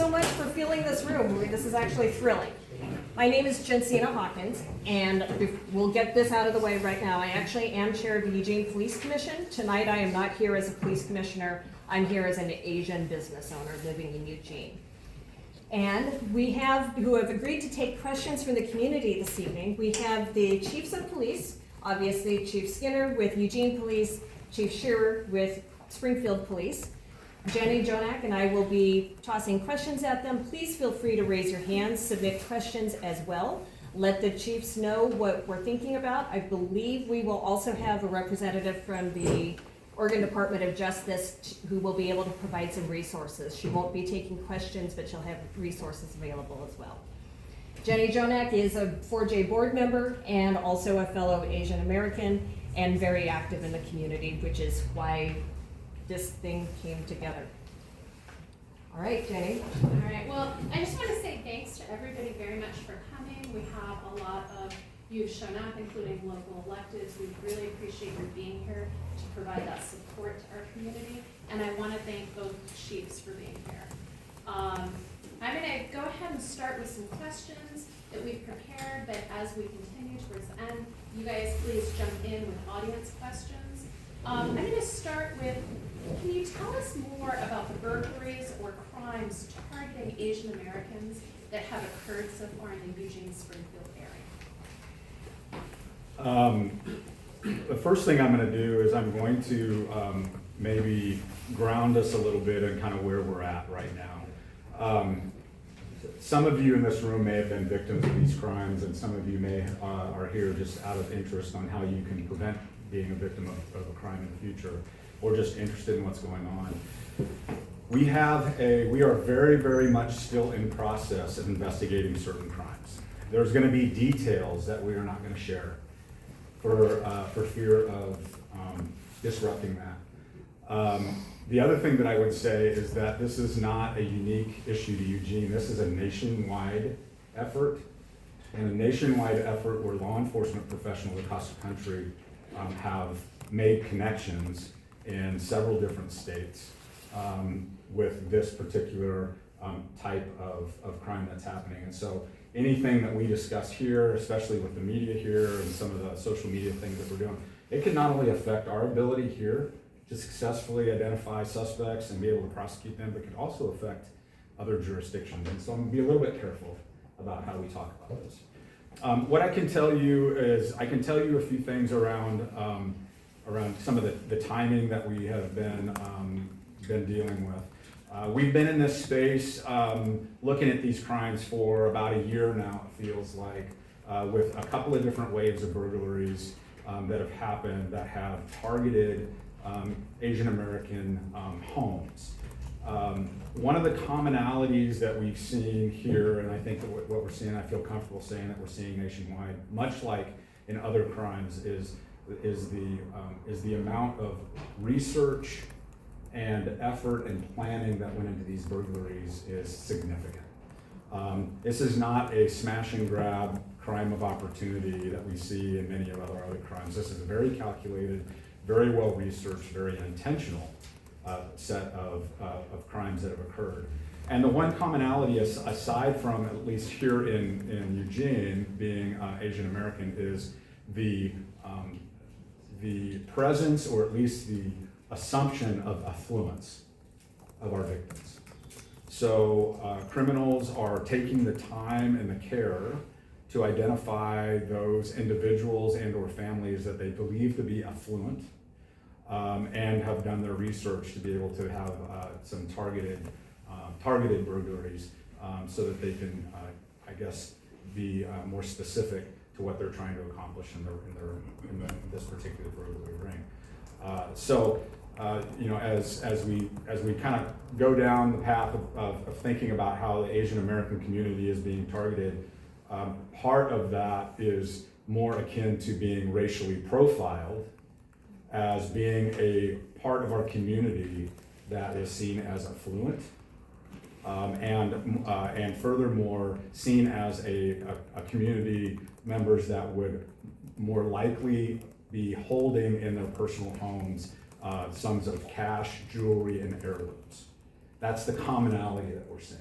so much for filling this room. This is actually thrilling. My name is Jensina Hawkins, and we'll get this out of the way right now. I actually am chair of the Eugene Police Commission. Tonight I am not here as a police commissioner. I'm here as an Asian business owner living in Eugene. And we have, who have agreed to take questions from the community this evening, we have the chiefs of police, obviously Chief Skinner with Eugene Police, Chief Shearer with Springfield Police. Jenny Jonak and I will be tossing questions at them. Please feel free to raise your hands, submit questions as well. Let the chiefs know what we're thinking about. I believe we will also have a representative from the Oregon Department of Justice who will be able to provide some resources. She won't be taking questions, but she'll have resources available as well. Jenny Jonak is a 4J board member and also a fellow Asian American and very active in the community, which is why this thing came together. All right, Jenny. All right, well, I just want to say thanks to everybody very much for coming. We have a lot of you have shown up, including local electeds. We really appreciate your being here to provide that support to our community. And I want to thank both chiefs for being here. I'm going to go ahead and start with some questions that we've prepared, but as we continue towards the end, you guys please jump in with audience questions. I'm going to start with, can you tell us more about the burglaries or crimes targeting Asian Americans that have occurred so far in the Eugene-Springfield area? The first thing I'm going to do is I'm going to maybe ground us a little bit in kind of where we're at right now. Some of you in this room may have been victims of these crimes, and some of you may are here just out of interest on how you can prevent being a victim of a crime in the future, or just interested in what's going on. We are very, very much still in process of investigating certain crimes. There's going to be details that we are not going to share for fear of disrupting that. The other thing that I would say is that this is not a unique issue to Eugene. This is a nationwide effort, and a nationwide effort where law enforcement professionals across the country have made connections in several different states with this particular type of crime that's happening. And so anything that we discuss here, especially with the media here and some of the social media things that we're doing, it can not only affect our ability here to successfully identify suspects and be able to prosecute them, but can also affect other jurisdictions. And so I'm gonna be a little bit careful about how we talk about this. What I can tell you is, I can tell you a few things around some of the timing that we have been dealing with. We've been in this space looking at these crimes for about a year now, it feels like, with a couple of different waves of burglaries that have happened that have targeted Asian American homes. One of the commonalities that we've seen here, and I think that what we're seeing, I feel comfortable saying that we're seeing nationwide, much like in other crimes, is the amount of research and effort and planning that went into these burglaries is significant. This is not a smash and grab crime of opportunity that we see in many of our other crimes. This is a very calculated, very well researched, very intentional set of crimes that have occurred. And the one commonality, aside from at least here in Eugene being Asian American, is the presence, or at least the assumption of affluence of our victims. So criminals are taking the time and the care to identify those individuals and or families that they believe to be affluent, and have done their research to be able to have some targeted burglaries, so that they can, I guess, be more specific to what they're trying to accomplish in this particular burglary ring. You know, as we kind of go down the path of thinking about how the Asian American community is being targeted, part of that is more akin to being racially profiled as being a part of our community that is seen as affluent, and furthermore seen as a community members that would more likely be holding in their personal homes sums of cash, jewelry, and heirlooms. That's the commonality that we're seeing.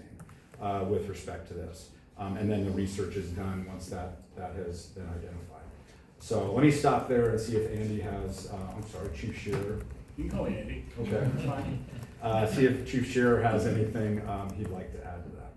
with respect to this. And then the research is done once that has been identified. So let me stop there and see if Andy has, I'm sorry, Chief Shearer. You can call me Andy. Okay. That's fine. See if Chief Shearer has anything he'd like to add to that.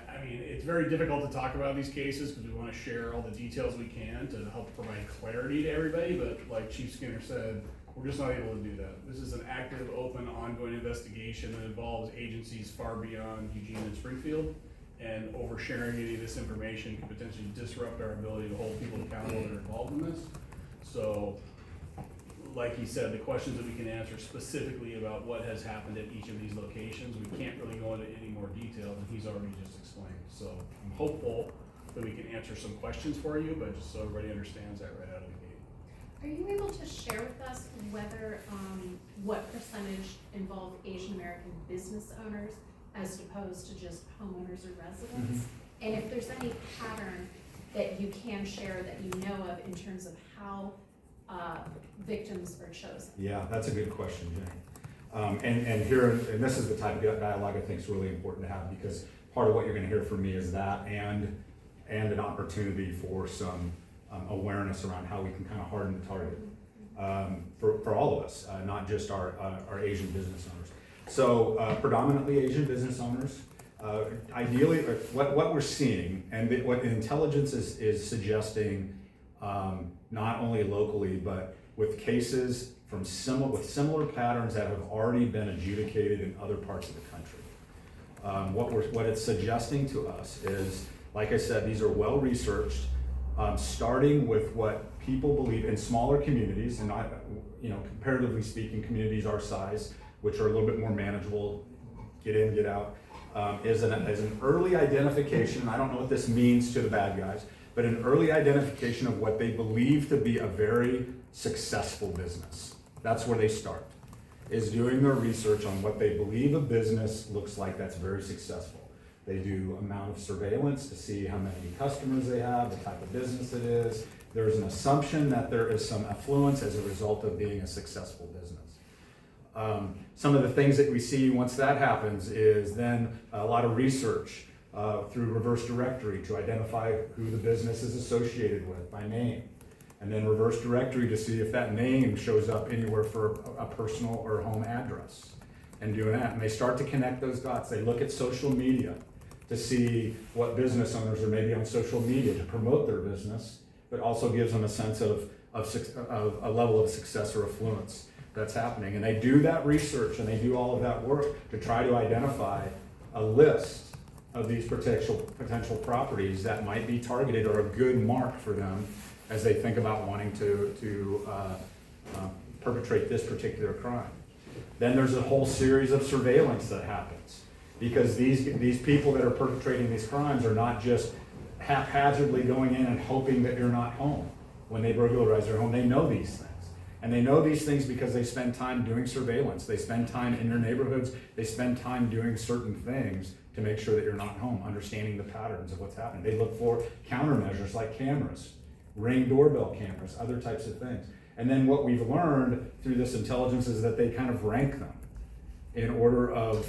I mean, it's very difficult to talk about these cases because we want to share all the details we can to help provide clarity to everybody, but like Chief Skinner said, we're just not able to do that. This is an active, open, ongoing investigation that involves agencies far beyond Eugene and Springfield, and oversharing any of this information could potentially disrupt our ability to hold people accountable that are involved in this. So, like he said, the questions that we can answer specifically about what has happened at each of these locations, we can't really go into any more detail than he's already just explained. So I'm hopeful that we can answer some questions for you, but just so everybody understands that right out of the gate. Are you able to share with us whether, what percentage involve Asian American business owners as opposed to just homeowners or residents? And if there's any pattern that you can share that you know of in terms of how victims are chosen? Yeah, that's a good question, Jenny. And this is the type of dialogue I think is really important to have, because part of what you're going to hear from me is that and an opportunity for some awareness around how we can kind of harden the target for all of us, not just our Asian business owners. So predominantly Asian business owners. Ideally, what we're seeing and what intelligence is suggesting, not only locally, but with cases with similar patterns that have already been adjudicated in other parts of the country. What it's suggesting to us is, like I said, these are well researched, starting with what people believe in smaller communities, and not, comparatively speaking, communities our size, which are a little bit more manageable, get in, get out, is an early identification. I don't know what this means to the bad guys, but an early identification of what they believe to be a very successful business. That's where they start, is doing their research on what they believe a business looks like that's very successful. They do amount of surveillance to see how many customers they have, the type of business it is. There's an assumption that there is some affluence as a result of being a successful business. Some of the things that we see once that happens is then a lot of research through reverse directory to identify who the business is associated with by name. And then reverse directory to see if that name shows up anywhere for a personal or home address. And doing that, and they start to connect those dots. They look at social media to see what business owners are maybe on social media to promote their business, but also gives them a sense of a level of success or affluence that's happening. And they do that research and they do all of that work to try to identify a list of these potential properties that might be targeted or a good mark for them as they think about wanting to perpetrate this particular crime. Then there's a whole series of surveillance that happens, because these people that are perpetrating these crimes are not just haphazardly going in and hoping that you're not home. When they burglarize their home, they know these things. And they know these things because they spend time doing surveillance. They spend time in your neighborhoods. They spend time doing certain things to make sure that you're not home, understanding the patterns of what's happening. They look for countermeasures like cameras, Ring doorbell cameras, other types of things. And then what we've learned through this intelligence is that they kind of rank them in order of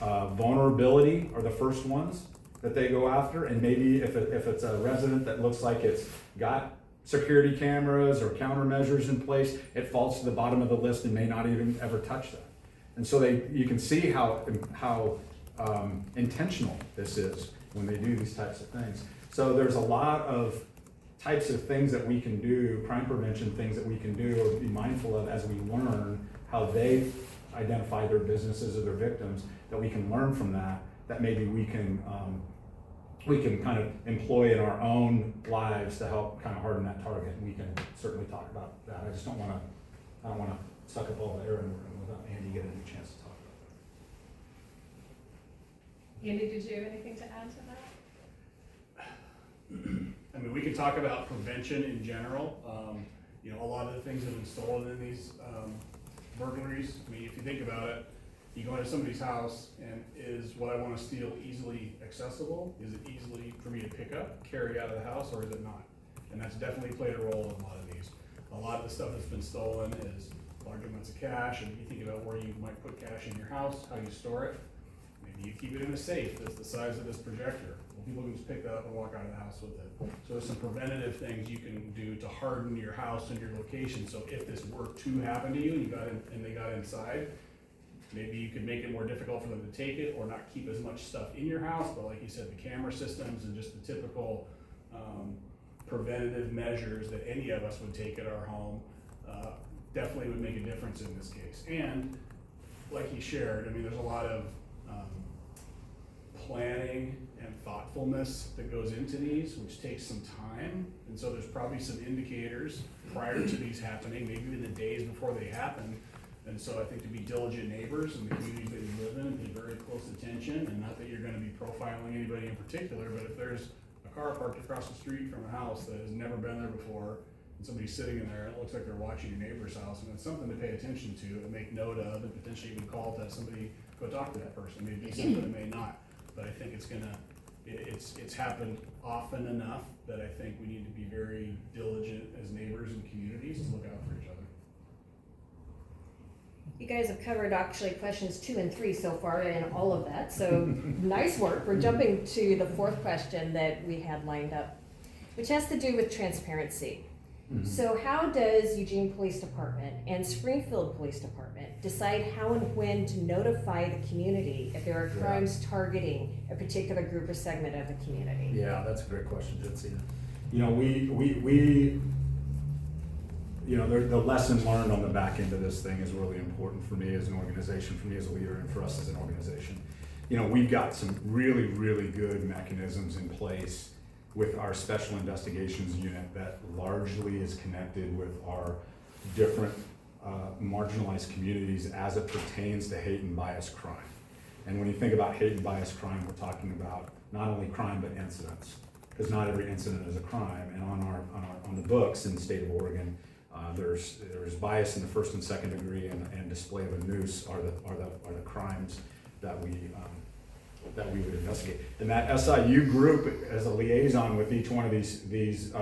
vulnerability are the first ones that they go after. And maybe if it's a resident that looks like it's got security cameras or countermeasures in place, it falls to the bottom of the list and may not even ever touch that. And so you can see how intentional this is when they do these types of things. So there's a lot of types of things that we can do, crime prevention things that we can do or be mindful of as we learn how they identify their businesses or their victims, that we can learn from that maybe we can kind of employ in our own lives to help kind of harden that target. And we can certainly talk about that. I just don't want to suck up all the air in the room without Andy getting a chance to talk about Andy, did you have anything to add to that? I mean, we could talk about prevention in general. A lot of the things that have been stolen in these burglaries. I mean, if you think about it, you go into somebody's house and is what I want to steal easily accessible? Is it easily for me to pick up, carry out of the house, or is it not? And that's definitely played a role in a lot of these. A lot of the stuff that's been stolen is large amounts of cash, and you think about where you might put cash in your house, how you store it. I mean, Maybe you keep it in a safe that's the size of this projector. Well, people can just pick that up and walk out of the house with it. So there's some preventative things you can do to harden your house and your location, so if this were to happen to you and you got in, and they got inside, maybe you could make it more difficult for them to take it or not keep as much stuff in your house, but like you said, the camera systems and just the typical preventative measures that any of us would take at our home definitely would make a difference in this case. And like he shared, I mean, there's a lot of planning and thoughtfulness that goes into these, which takes some time. And so there's probably some indicators prior to these happening, maybe even the days before they happen. And so I think to be diligent neighbors in the communities that you live in and pay very close attention, and not that you're gonna be profiling anybody in particular, but if there's a car parked across the street from a house that has never been there before, and somebody's sitting in there, and it looks like they're watching your neighbor's house, and it's something to pay attention to and make note of, and potentially even call to somebody, go talk to that person. Maybe something, it may not, but I think it's happened often enough that I think we need to be very diligent as neighbors and communities to look out for each other. You guys have covered actually questions 2 and 3 so far in all of that, so nice work. We're jumping to the 4th question that we had lined up, which has to do with transparency. So how does Eugene Police Department and Springfield Police Department decide how and when to notify the community if there are crimes targeting a particular group or segment of the community? Yeah, that's a great question, Jensina. You know, we you know, the lesson learned on the back end of this thing is really important for me as an organization, for me as a leader, and for us as an organization. You know, we've got some really, really good mechanisms in place with our Special Investigations Unit that largely is connected with our different marginalized communities as it pertains to hate and bias crime. And when you think about hate and bias crime, we're talking about not only crime, but incidents, because not every incident is a crime. And on the books in the state of Oregon, there's bias in the 1st and 2nd degree, and display of a noose are the crimes that we would investigate. And that SIU group, as a liaison with each one of these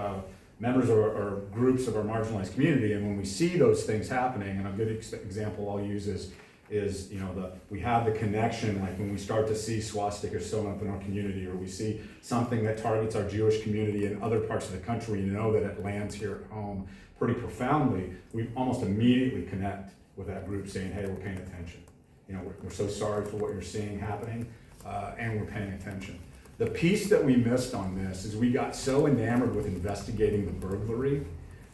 members or groups of our marginalized community, and when we see those things happening, and a good example I'll use is you know, we have the connection, like when we start to see swastikas showing up in our community, or we see something that targets our Jewish community in other parts of the country, you know that it lands here at home pretty profoundly, we almost immediately connect with that group saying, hey, we're paying attention. You know, we're so sorry for what you're seeing happening, and we're paying attention. The piece that we missed on this is we got so enamored with investigating the burglary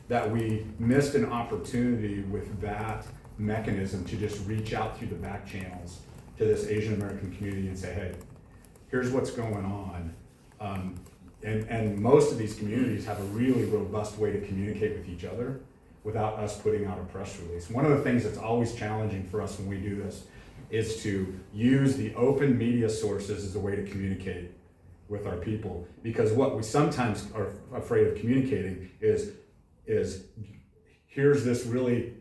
that we missed an opportunity with that mechanism to just reach out through the back channels to this Asian American community and say, hey, here's what's going on. And most of these communities have a really robust way to communicate with each other without us putting out a press release. One of the things that's always challenging for us when we do this is to use the open media sources as a way to communicate with our people. Because what we sometimes are afraid of communicating is here's this really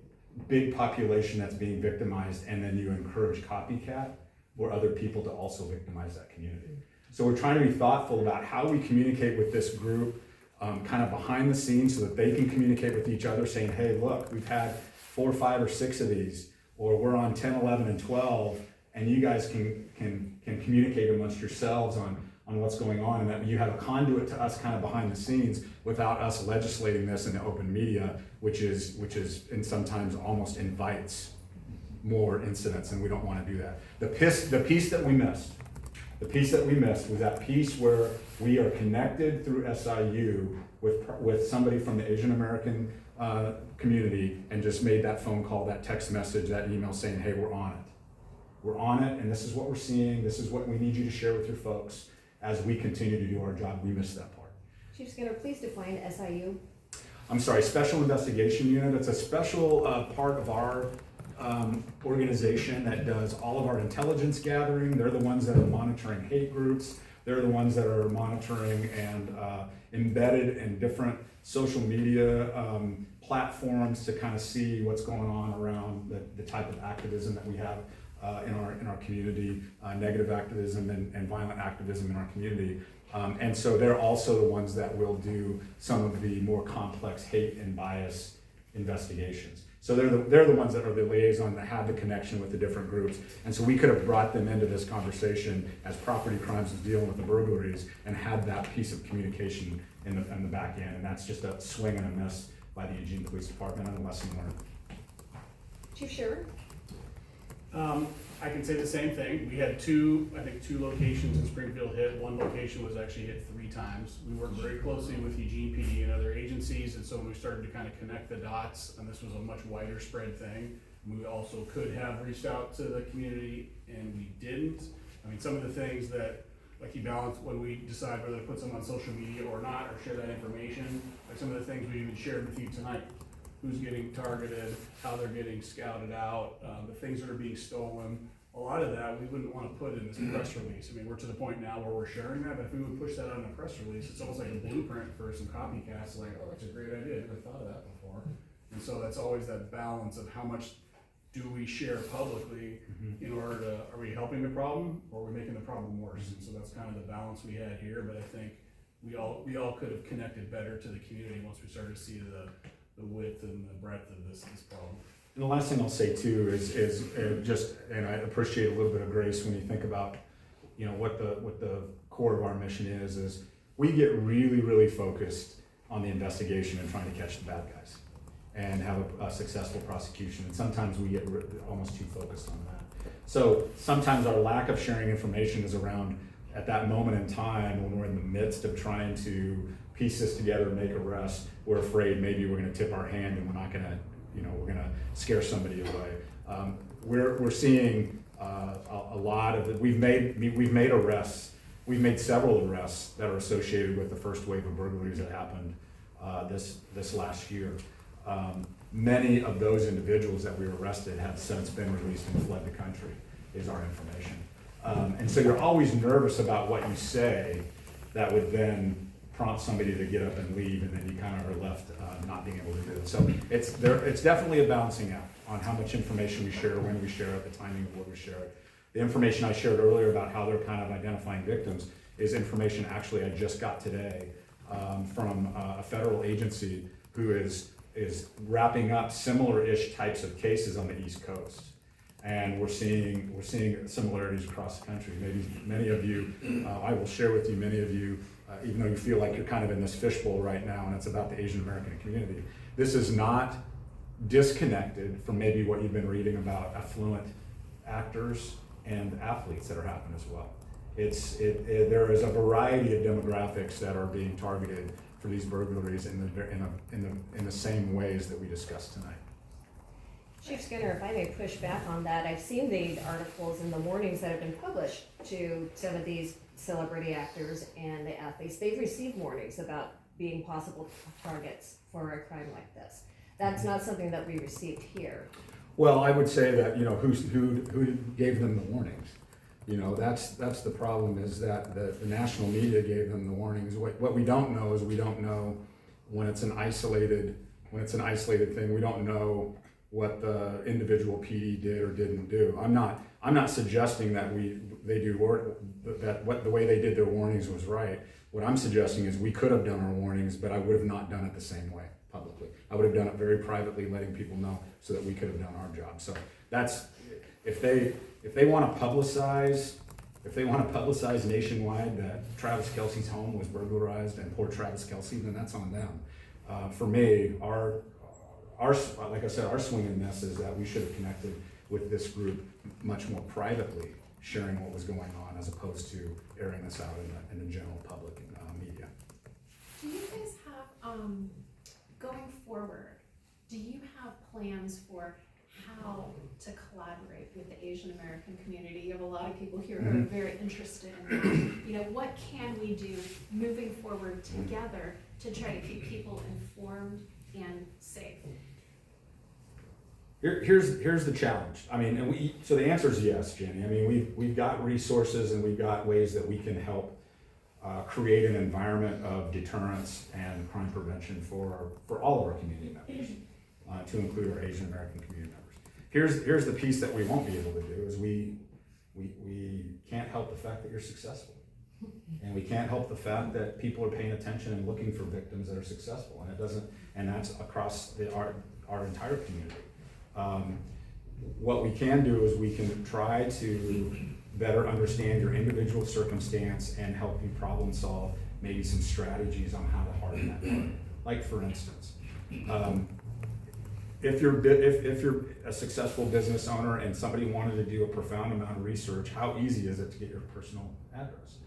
big population that's being victimized, and then you encourage copycat or other people to also victimize that community. So we're trying to be thoughtful about how we communicate with this group kind of behind the scenes so that they can communicate with each other saying, hey, look, we've had 4, 5, or 6 of these, or we're on 10, 11, and 12, and you guys can communicate amongst yourselves on what's going on, and that you have a conduit to us kind of behind the scenes without us legislating this in the open media, which is and sometimes almost invites more incidents, and we don't want to do that. The piece that we missed was that piece where we are connected through SIU with somebody from the Asian American community, and just made that phone call, that text message, that email saying, hey, we're on it. We're on it, and this is what we're seeing. This is what we need you to share with your folks as we continue to do our job. We missed that part. Chief Skinner, please define SIU. I'm sorry, Special Investigation Unit. It's a special part of our organization that does all of our intelligence gathering. They're the ones that are monitoring hate groups. They're the ones that are monitoring and embedded in different social media platforms to kind of see what's going on around the type of activism that we have in our community, negative activism and violent activism in our community. And so they're also the ones that will do some of the more complex hate and bias investigations. So they're the ones that are the liaison that have the connection with the different groups. And so we could have brought them into this conversation as property crimes was dealing with the burglaries and had that piece of communication in the back end. And that's just a swing and a miss by the Eugene Police Department and a lesson learned. Chief Shearer? I can say the same thing. We had two locations in Springfield hit. One location was actually hit 3 times. We worked very closely with Eugene PD and other agencies, and so when we started to kind of connect the dots, and this was a much wider spread thing, we also could have reached out to the community, and we didn't. I mean, some of the things that, like you balance when we decide whether to put some on social media or not, or share that information, like some of the things we even shared with you tonight. Who's getting targeted, how they're getting scouted out, the things that are being stolen. A lot of that we wouldn't want to put in this press release. I mean, we're to the point now where we're sharing that, but if we would push that on a press release, it's almost like a blueprint for some copycats, like, oh, that's a great idea, I never thought of that before. And so that's always that balance of how much do we share publicly in order to, are we helping the problem or are we making the problem worse? And so that's kind of the balance we had here, but I think we all could have connected better to the community once we started to see the width and the breadth of this problem. And the last thing I'll say too is just, and I appreciate a little bit of grace when you think about, what the core of our mission is we get really, really focused on the investigation and trying to catch the bad guys and have a successful prosecution. And sometimes we get almost too focused on that. So sometimes our lack of sharing information is around at that moment in time when we're in the midst of trying to piece this together and make arrests, we're afraid maybe we're gonna tip our hand and we're not gonna, we're gonna scare somebody away. We're seeing a lot of it. We've made arrests. We've made several arrests that are associated with the first wave of burglaries that happened this last year. Many of those individuals that we arrested have since been released and fled the country, is our information. And so you're always nervous about what you say that would then prompt somebody to get up and leave, and then you kind of are left not being able to do it. So it's definitely a balancing act on how much information we share, when we share it, the timing of what we share it. The information I shared earlier about how they're kind of identifying victims is information actually I just got today from a federal agency who is wrapping up similar-ish types of cases on the East Coast. And we're seeing similarities across the country. Maybe many of you, I will share with you, many of you, even though you feel like you're kind of in this fishbowl right now and it's about the Asian American community, this is not disconnected from maybe what you've been reading about affluent actors and athletes that are happening as well. There is a variety of demographics that are being targeted for these burglaries in the same ways that we discussed tonight. Chief Skinner, if I may push back on that, I've seen the articles in the warnings that have been published to some of these celebrity actors and the athletes. They've received warnings about being possible targets for a crime like this. That's not something that we received here. Well, I would say that, who gave them the warnings? That's the problem, is that the national media gave them the warnings. What we don't know is we don't know when it's an isolated thing. We don't know what the individual PD did or didn't do. I'm not suggesting that the way they did their warnings was right. What I'm suggesting is we could have done our warnings, but I would have not done it the same way publicly. I would have done it very privately, letting people know so that we could have done our job. So that's, if they want to publicize nationwide that Travis Kelce's home was burglarized and poor Travis Kelce, then that's on them. For me, like I said, our swing in this is that we should have connected with this group much more privately, sharing what was going on as opposed to airing this out in the general public media. Do you guys have, going forward, do you have plans for how to collaborate with the Asian American community? You have a lot of people here who are very interested in that. What can we do moving forward together to try to keep people informed and safe? Here's the challenge. I mean, so the answer is yes, Jenny. I mean, we've got resources and we've got ways that we can help create an environment of deterrence and crime prevention for all of our community members, to include our Asian American community members. Here's the piece that we won't be able to do is we can't help the fact that you're successful. And we can't help the fact that people are paying attention and looking for victims that are successful, and that's across our entire community. What we can do is we can try to better understand your individual circumstance and help you problem solve maybe some strategies on how to harden that target. Like for instance, if you're a successful business owner and somebody wanted to do a profound amount of research, how easy is it to get your personal address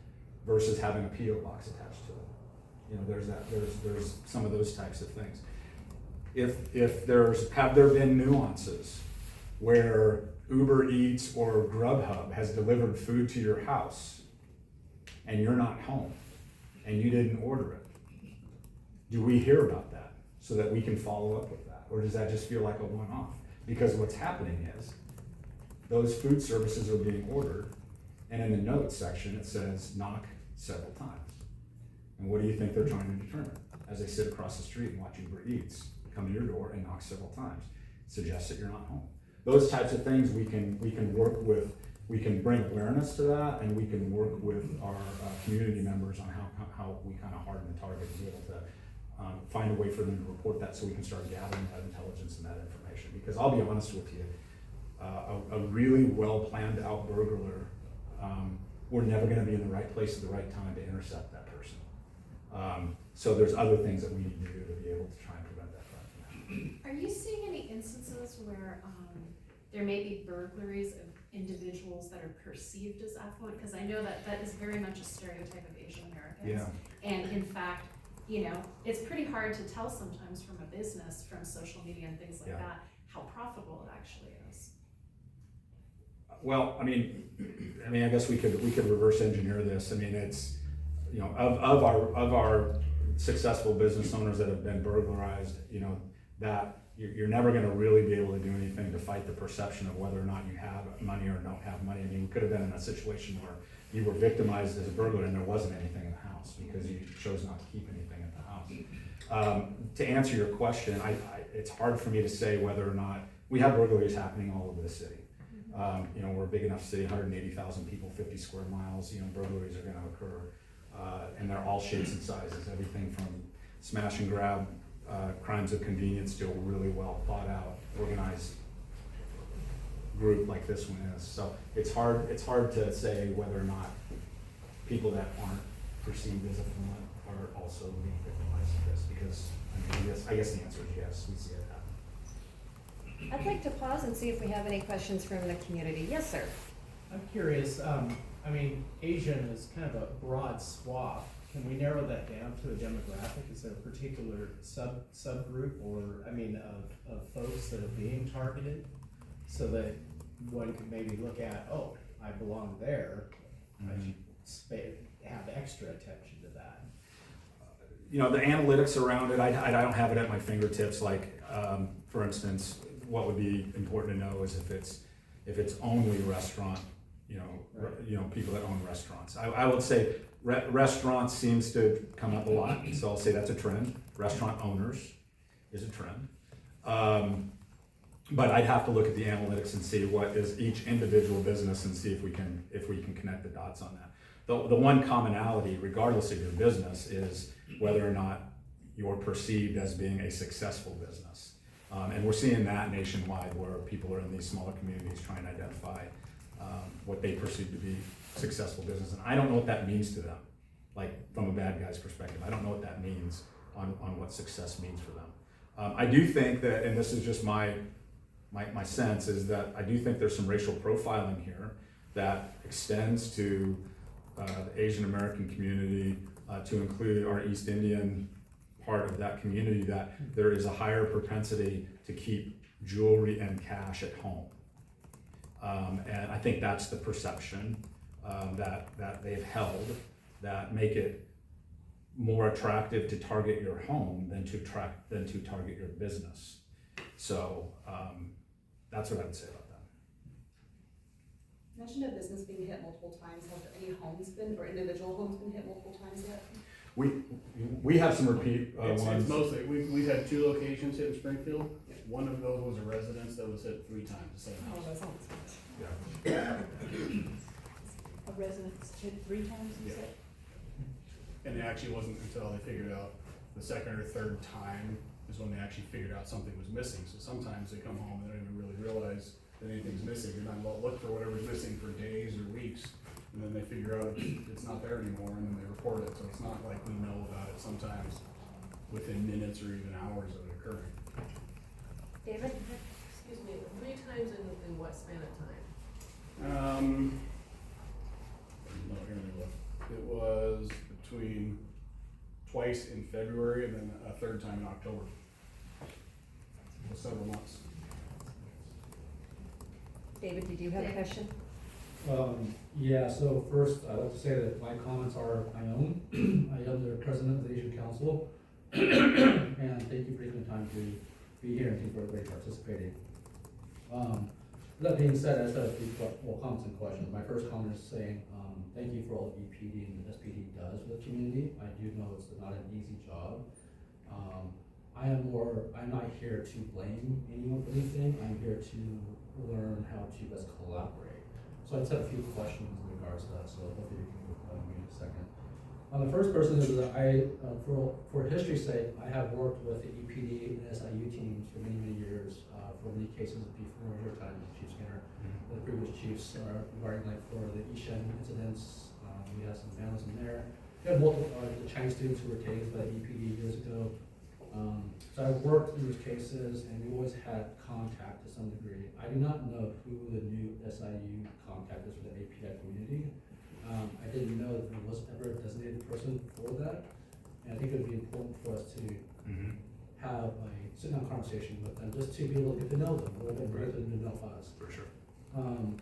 versus having a PO box attached to it? You know, there's some of those types of things. Have there been nuances where Uber Eats or Grubhub has delivered food to your house and you're not home and you didn't order it? Do we hear about that so that we can follow up with that? Or does that just feel like a one-off? Because what's happening is those food services are being ordered, and in the notes section it says knock several times. And what do you think they're trying to determine? As they sit across the street and watch Uber Eats come to your door and knock several times, suggests that you're not home. Those types of things we can work with. We can bring awareness to that, and we can work with our community members on how we kind of harden the target and be able to find a way for them to report that, so we can start gathering that intelligence and that information. Because I'll be honest with you, a really well planned out burglar, we're never going to be in the right place at the right time to intercept that person. So there's other things that we need to do to be able to try and prevent that from happening. Are you seeing any instances where there may be burglaries of individuals that are perceived as affluent? Because I know that is very much a stereotype of Asian Americans. Yeah. And in fact, you know, it's pretty hard to tell sometimes from a business, from social media and things like that, how profitable it actually is. Well, I mean, I guess we could reverse engineer this. I mean, it's, you know, of our successful business owners that have been burglarized, you know, that you're never going to really be able to do anything to fight the perception of whether or not you have money or don't have money. I mean, you could have been in a situation where you were victimized as a burglar and there wasn't anything in the house because you chose not to keep anything at the house. To answer your question, it's hard for me to say whether or not we have burglaries happening all over the city. You know, we're a big enough city, 180,000 people, 50 square miles. You know, burglaries are going to occur, and they're all shapes and sizes. Everything from smash and grab crimes of convenience to a really well thought out, organized group like this one is. So it's hard to say whether or not people that aren't perceived as affluent are also being victimized of this, because I guess the answer is yes, we see it happen. I'd like to pause and see if we have any questions from the community. Yes, sir. I'm curious, I mean, Asian is kind of a broad swath. Can we narrow that down to a demographic? Is there a particular subgroup or, I mean, of folks that are being targeted so that one could maybe look at, oh, I belong there, I should have extra attention to that? You know, the analytics around it, I don't have it at my fingertips. Like, for instance, what would be important to know is if it's only restaurant, people that own restaurants. I would say restaurants seems to come up a lot, so I'll say that's a trend. Restaurant owners is a trend. But I'd have to look at the analytics and see what is each individual business and see if we can connect the dots on that. The one commonality, regardless of your business, is whether or not you're perceived as being a successful business. And we're seeing that nationwide, where people are in these smaller communities trying to identify what they perceive to be successful business. And I don't know what that means to them, like from a bad guy's perspective. I don't know what that means on what success means for them. I do think that, and this is just my sense, is that I do think there's some racial profiling here that extends to the Asian American community, to include our East Indian part of that community, that there is a higher propensity to keep jewelry and cash at home. And I think that's the perception that they've held, that make it more attractive to target your home than to target your business. So that's what I would say about that. You mentioned a business being hit multiple times. Have any homes been, or individual homes been hit multiple times yet? We have some repeat It's ones. mostly, we've had 2 locations hit in Springfield. One of those was a residence that was hit 3 times, the same Oh, house. that's almost nice. Yeah. A residence hit 3 times, you Yeah. said? And it actually wasn't until they figured out the second or third time is when they actually figured out something was missing. So sometimes they come home and they don't even realize that anything's missing, and then they'll look for whatever's missing for days or weeks, and then they figure out it's not there anymore, and then they report it, so it's not like we know about it sometimes within minutes or even hours of it occurring. David? Excuse me, 3 times in what span of time? No, here, let me look. It was between twice in February and then a third time in October. So several months. David, did you have a question? Yeah, so first, I'd like to say that my comments are my own. I am the president of the Asian Council, and thank you for taking the time to be here and thank you for everybody participating. That being said, I just have a few comments and questions. My first comment is saying, thank you for all the EPD and the SPD does for the community. I do know it's not an easy job. I'm not here to blame anyone for anything. I'm here to learn how to best collaborate. So I just have a few questions in regards to that, so hopefully you can give me a second. The first person is that for history's sake, I have worked with the EPD and SIU teams for many, many years, for many cases before your time, Chief Skinner, the previous chiefs, regarding like for the Ishan incidents. We had some vandalism there. We had multiple, the Chinese students who were tased by the EPD years ago. So I've worked through these cases, and we always had contact to some degree. I do not know who the new SIU contact is for the API community. I didn't know that there was ever a designated person for that, and I think it would be important for us to have a sit-down conversation with them, just to be able to get to know them, a little bit better than to know us. For sure.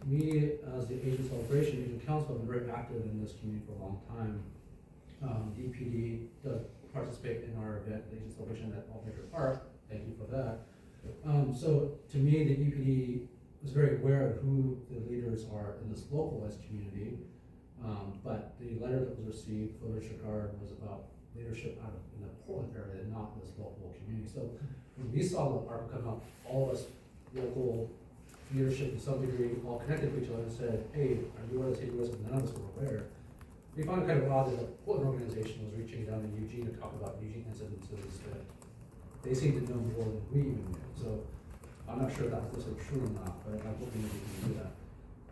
Me, as the Asian Celebration, Asian Council, have been very active in this community for a long time. The EPD does participate in our event, the Asian Celebration at All Maker Park. Thank you for that. So to me, the EPD was very aware of who the leaders are in this localized community. But the letter that was received for Richard Gard was about leadership out of in the Portland area, not this local community. So when we saw the article come out, all of us local leadership to some degree all connected to each other and said, hey, are you aware of the take risk? And none of us were aware. We found it kind of odd that the Portland organization was reaching down to Eugene to talk about Eugene incidences that they seemed to know more than we even knew. So I'm not sure if that's necessarily true or not, but I'm hoping that we can do that.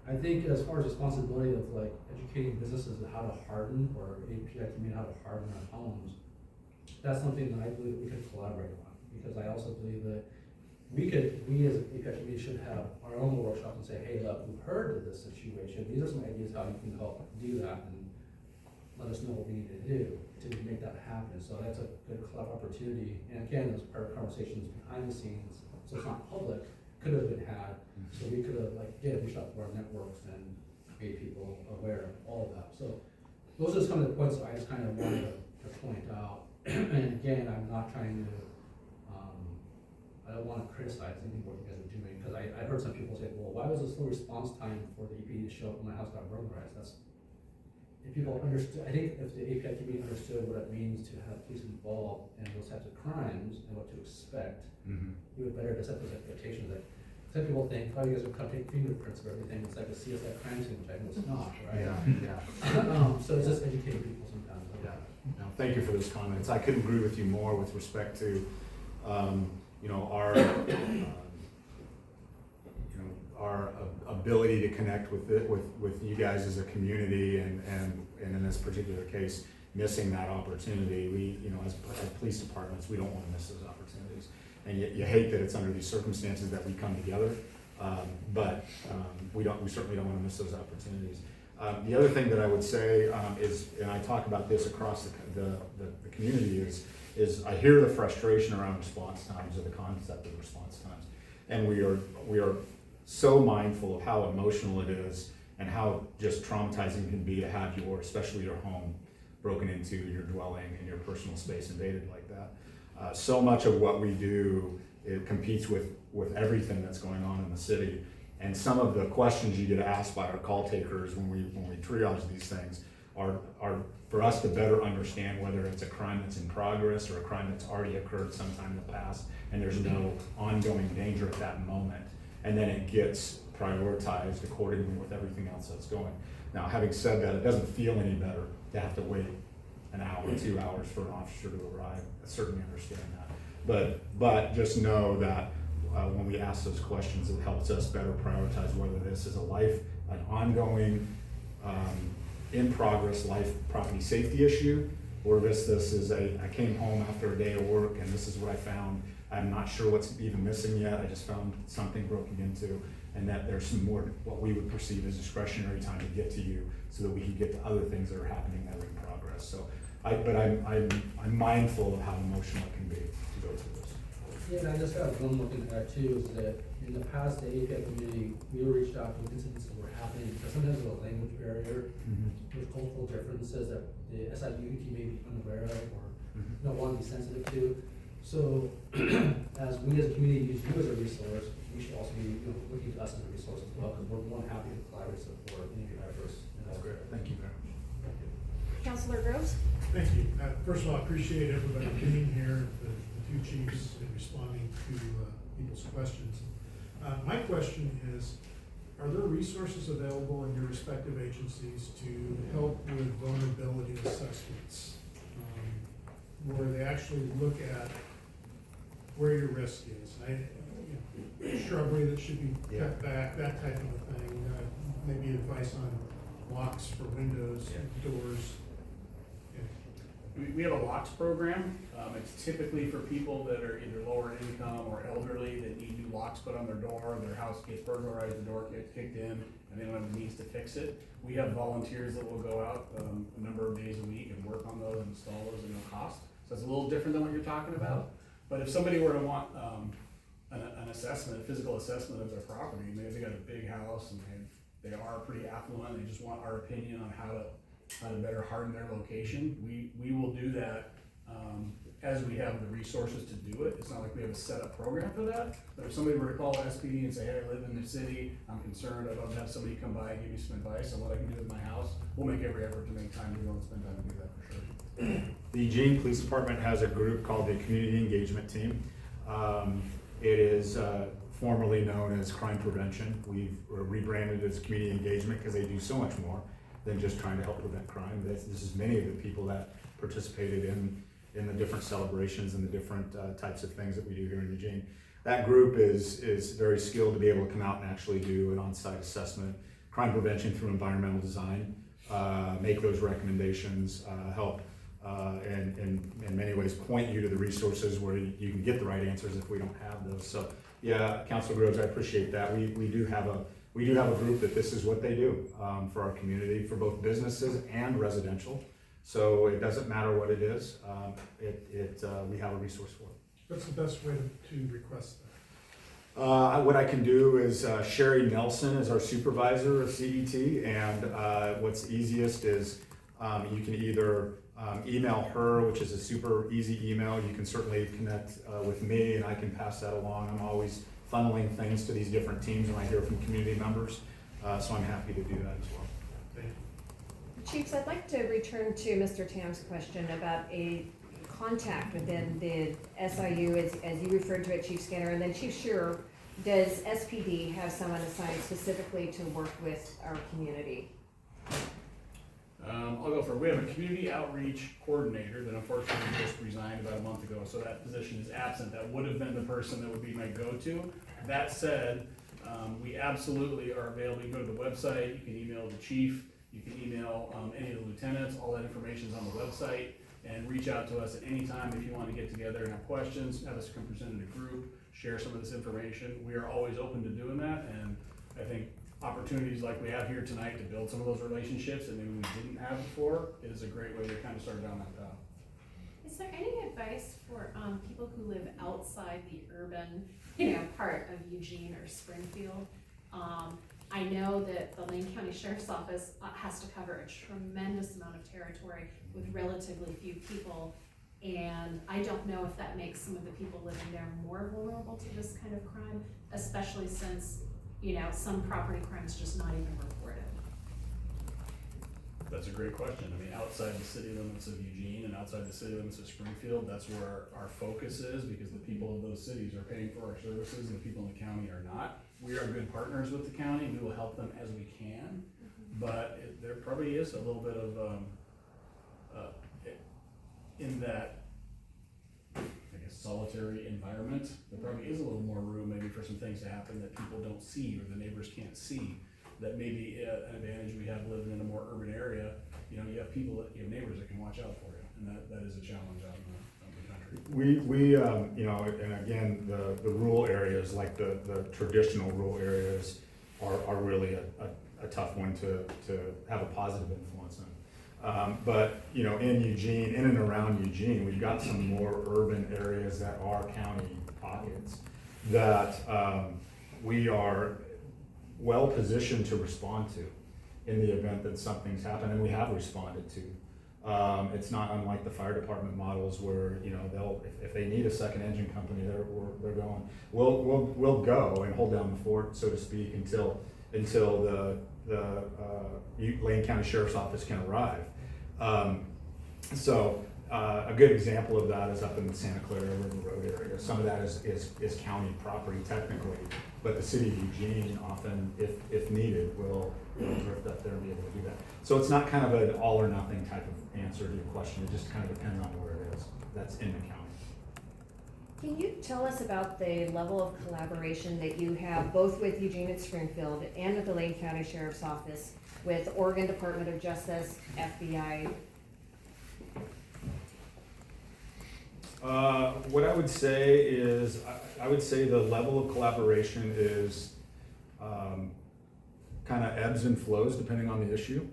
I think as far as responsibility of like educating businesses on how to harden, or API community how to harden our homes, that's something that I believe we could collaborate on, because I also believe that we as an API community should have our own workshop and say, hey, look, we've heard of this situation. These are some ideas how you can help do that, and let us know what we need to do to make that happen. So that's a good opportunity. And again, those conversations behind the scenes, so it's not public, could have been had. So we could have reached out to our networks and made people aware of all of that. So those are some of the points that I just kind of wanted to point out. And again, I'm not trying to, I don't want to criticize anything what you guys are doing, because I've heard some people say, well, why was the slow response time for the EPD to show up when my house got burglarized? If people understood, I think if the API community understood what it means to have police involved in those types of crimes and what to expect, it would better to set those expectations. That some people think, oh, you guys are going to take fingerprints of everything. It's like a CSI crime scene, which I know it's not, right? Yeah. So it's just educating people sometimes. Yeah. No, thank you for those comments. I couldn't agree with you more with respect to, our ability to connect with you guys as a community, and in this particular case, missing that opportunity. We, as police departments, we don't want to miss those opportunities. And you hate that it's under these circumstances that we come together, but we certainly don't want to miss those opportunities. The other thing that I would say is, and I talk about this across the community, is I hear the frustration around response times, or the concept of response times, and we are so mindful of how emotional it is and how just traumatizing it can be to have especially your home broken into, your dwelling and your personal space invaded like that. So much of what we do, it competes with everything that's going on in the city. And some of the questions you get asked by our call takers when we triage these things are for us to better understand whether it's a crime that's in progress or a crime that's already occurred sometime in the past, and there's no ongoing danger at that moment. And then it gets prioritized accordingly with everything else that's going. Now, having said that, it doesn't feel any better to have to wait an hour, 2 hours for an officer to arrive. I certainly understand that. But just know that when we ask those questions, it helps us better prioritize whether this is an ongoing, in progress life property safety issue, or this is I came home after a day of work and this is what I found. I'm not sure what's even missing yet. I just found something broken into, and that there's some more, what we would perceive as discretionary time to get to you so that we can get to other things that are happening that are in progress. So, I'm mindful of how emotional it can be to go through this. Yeah, and I just got one more thing to add too, is that in the past, the API community, we reached out to incidences that were happening, because sometimes there's a language barrier, there's cultural differences that the SIUT may be unaware of or don't want to be sensitive to. So, as we as a community use you as a resource, we should also be, looking to us as a resource as well, because we're more than happy to collaborate and support any of your efforts. That's great. Thank you very much. Councilor Groves? Thank you. First of all, I appreciate everybody being here, the two chiefs, and responding to people's questions. My question is, are there resources available in your respective agencies to help with vulnerability assessments? Where they actually look at where your risk is, shrubbery that should be cut back, that type of a thing, maybe advice on locks for windows, doors. We have a locks program. It's typically for people that are either lower income or elderly that need new locks put on their door, their house gets burglarized, the door gets kicked in, and they don't have the means to fix it. We have volunteers that will go out a number of days a week and work on those and install those at no cost. So it's a little different than what you're talking about. But if somebody were to want an assessment, a physical assessment of their property, maybe they got a big house and they are pretty affluent, they just want our opinion on how to better harden their location, we will do that as we have the resources to do it. It's not like we have a set up program for that, but if somebody were to call SPD and say, hey, I live in the city, I'm concerned, I'd love to have somebody come by and give me some advice on what I can do with my house, we'll make every effort to make time to go and spend time to do that for sure. The Eugene Police Department has a group called the Community Engagement Team. It is formerly known as Crime Prevention. We've rebranded it as Community Engagement because they do so much more than just trying to help prevent crime. This is many of the people that participated in the different celebrations and the different types of things that we do here in Eugene. That group is very skilled to be able to come out and actually do an on-site assessment, crime prevention through environmental design, make those recommendations, help in many ways point you to the resources where you can get the right answers if we don't have those. So yeah, Councilor Groves, I appreciate that. We do have a group that this is what they do for our community, for both businesses and residential. So it doesn't matter what it is, we have a resource for it. What's the best way to request that? What I can do is Sherry Nelson is our supervisor of CET, and what's easiest is you can either email her, which is a super easy email. You can certainly connect with me, and I can pass that along. I'm always funneling things to these different teams when I hear from community members, so I'm happy to do that as well. Thank you. Chiefs, I'd like to return to Mr. Tam's question about a contact within the SIU, as you referred to it, Chief Skinner, and then Chief Shearer. Does SPD have someone assigned specifically to work with our community? I'll go for it. We have a community outreach coordinator that unfortunately just resigned about a month ago, so that position is absent. That would have been the person that would be my go-to. That said, we absolutely are available. You can go to the website, you can email the chief, you can email any of the lieutenants, all that information is on the website, and reach out to us at any time if you want to get together and have questions, have us come present in a group, share some of this information. We are always open to doing that, and I think opportunities like we have here tonight to build some of those relationships that maybe we didn't have before is a great way to kind of start down that path. Is there any advice for people who live outside the urban, part of Eugene or Springfield? I know that the Lane County Sheriff's Office has to cover a tremendous amount of territory with relatively few people, and I don't know if that makes some of the people living there more vulnerable to this kind of crime, especially since some property crimes just not even reported. That's a great question. I mean, outside the city limits of Eugene and outside the city limits of Springfield, that's where our focus is, because the people of those cities are paying for our services and the people in the county are not. We are good partners with the county. We will help them as we can, but there probably is a little bit of in that, I guess, solitary environment, there probably is a little more room maybe for some things to happen that people don't see or the neighbors can't see. That may be an advantage we have living in a more urban area. You know, you have people, you have neighbors that can watch out for you, and that is a challenge out in the country. We you know, and again, the rural areas, like the traditional rural areas are really a tough one to have a positive influence on. But, you know, in Eugene, in and around Eugene, we've got some more urban areas that are county pockets that we are well positioned to respond to in the event that something's happened, and we have responded to. It's not unlike the fire department models where, you know, if they need a second engine company, they're going. We'll go and hold down the fort, so to speak, until the Lane County Sheriff's Office can arrive. A good example of that is up in the Santa Clara River Road area. Some of that is county property technically, but the city of Eugene often, if needed, will drift up there and be able to do that. So it's not kind of an all or nothing type of answer to your question. It just kind of depends on where it is. That's in the county. Can you tell us about the level of collaboration that you have both with Eugene and Springfield and with the Lane County Sheriff's Office, with Oregon Department of Justice, FBI? What I would say is, I would say the level of collaboration is kind of ebbs and flows depending on the issue.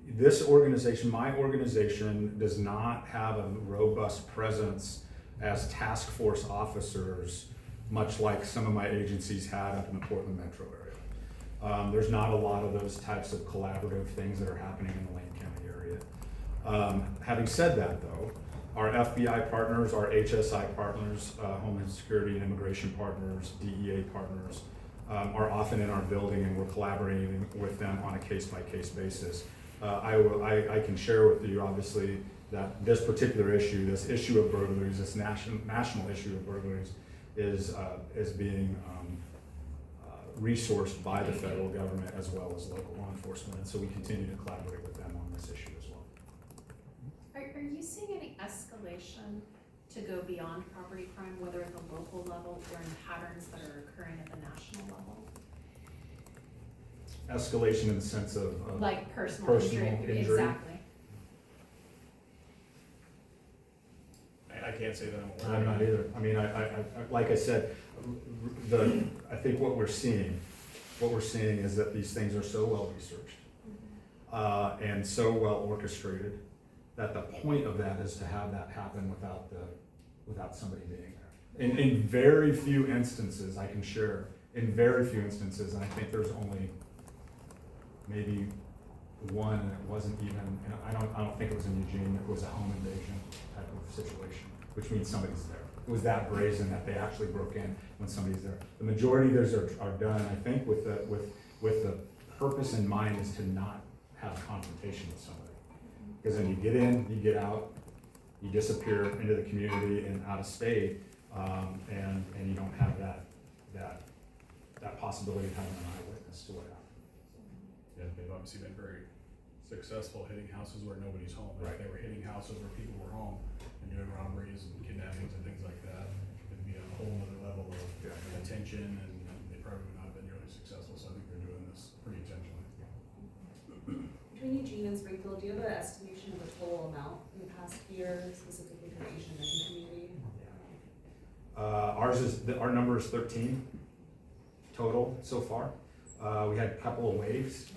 This organization, my organization, does not have a robust presence as task force officers, much like some of my agencies had up in the Portland metro area. There's not a lot of those types of collaborative things that are happening in the Lane County area. Having said that though, our FBI partners, our HSI partners, Homeland Security and Immigration partners, DEA partners, are often in our building, and we're collaborating with them on a case-by-case basis. I can share with you, obviously, that this particular issue, this issue of burglaries, this national issue of burglaries, is being resourced by the federal government as well as local law enforcement, and so we continue to collaborate with them on this issue as well. Are you seeing any escalation to go beyond property crime, whether at the local level or in patterns that are occurring at the national level? Escalation in the sense of Like personal injury. Exactly. I can't say that I'm aware. I'm not either. I mean, I like I said, I think what we're seeing is that these things are so well researched and so well orchestrated that the point of that is to have that happen without somebody being there. In very few instances, I can share, in very few instances, and I think there's only maybe one, and it wasn't even, and I don't think it was in Eugene, it was a home invasion type of situation, which means somebody's there. It was that brazen that they actually broke in when somebody's there. The majority of those are done, I think, with the purpose in mind is to not have a confrontation with somebody. Because then you get in, you get out, you disappear into the community and out of state, and you don't have that possibility of having an eyewitness to what happened. Yeah, they've obviously been very successful hitting houses where nobody's home. Right. If they were hitting houses where people were home and doing robberies and kidnappings and things like that, it'd be a whole other level of attention, and they probably would not have been nearly successful. So I think they're doing this pretty intentionally. Between Eugene and Springfield, do you have an estimation of the total amount in the past year, specifically for the Asian American community? Our number is 13 total so far. We had a couple of waves.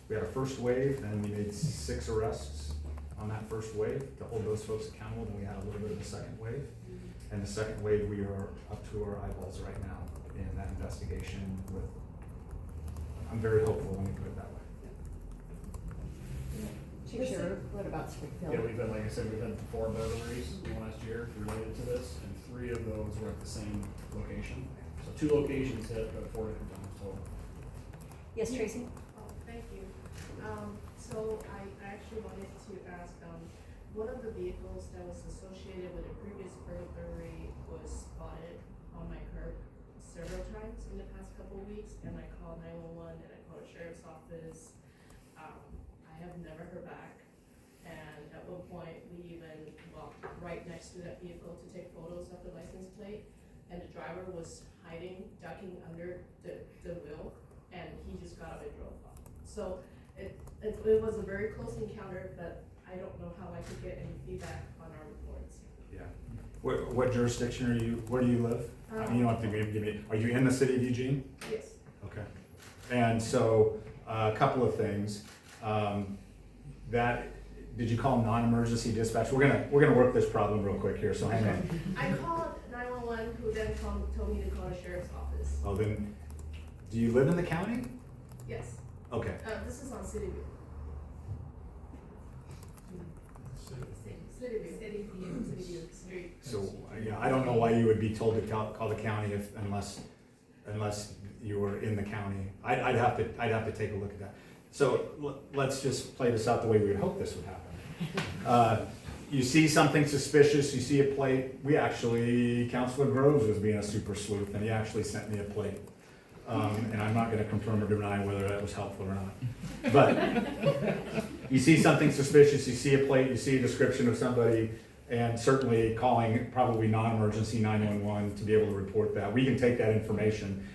We had a first wave, and we made 6 arrests on that first wave to hold those folks accountable. Then we had a little bit of the second wave. And the second wave, we are up to our eyeballs right now in that investigation. I'm very hopeful, let me put it that way. Chief Sheriff, what about Springfield? Yeah, we've had, like I said, we've had 4 burglaries last year related to this, and 3 of those were at the same location. So 2 locations hit, but 4 different times total. Yes, Tracy? Oh, thank you. So I actually wanted to ask, one of the vehicles that was associated with a previous burglary was spotted on my curb several times in the past couple of weeks, and I called 911 and I called the sheriff's office. I have never heard back, and at one point, we even walked right next to that vehicle to take photos of the license plate, and the driver was hiding, ducking under the wheel, and he just got up and drove off. So it was a very close encounter, but I don't know how I could get any feedback on our reports. Yeah. What jurisdiction are you, where do you live? You don't have to give me, are you in the city of Eugene? Yes. Okay. And so, a couple of things. Did you call non-emergency dispatch? We're gonna work this problem real quick here, so hang on. I called 911, who then told me to call the sheriff's office. Oh, then, do you live in the county? Yes. Okay. This is on City View. City View Street. So, yeah, I don't know why you would be told to call the county unless you were in the county. I'd have to take a look at that. So, let's just play this out the way we would hope this would happen. You see something suspicious, you see a plate. Councilor Groves was being a super sleuth, and he actually sent me a plate. And I'm not gonna confirm or deny whether that was helpful or not. But you see something suspicious, you see a plate, you see a description of somebody, and certainly calling probably non-emergency 911 to be able to report that. We can take that information.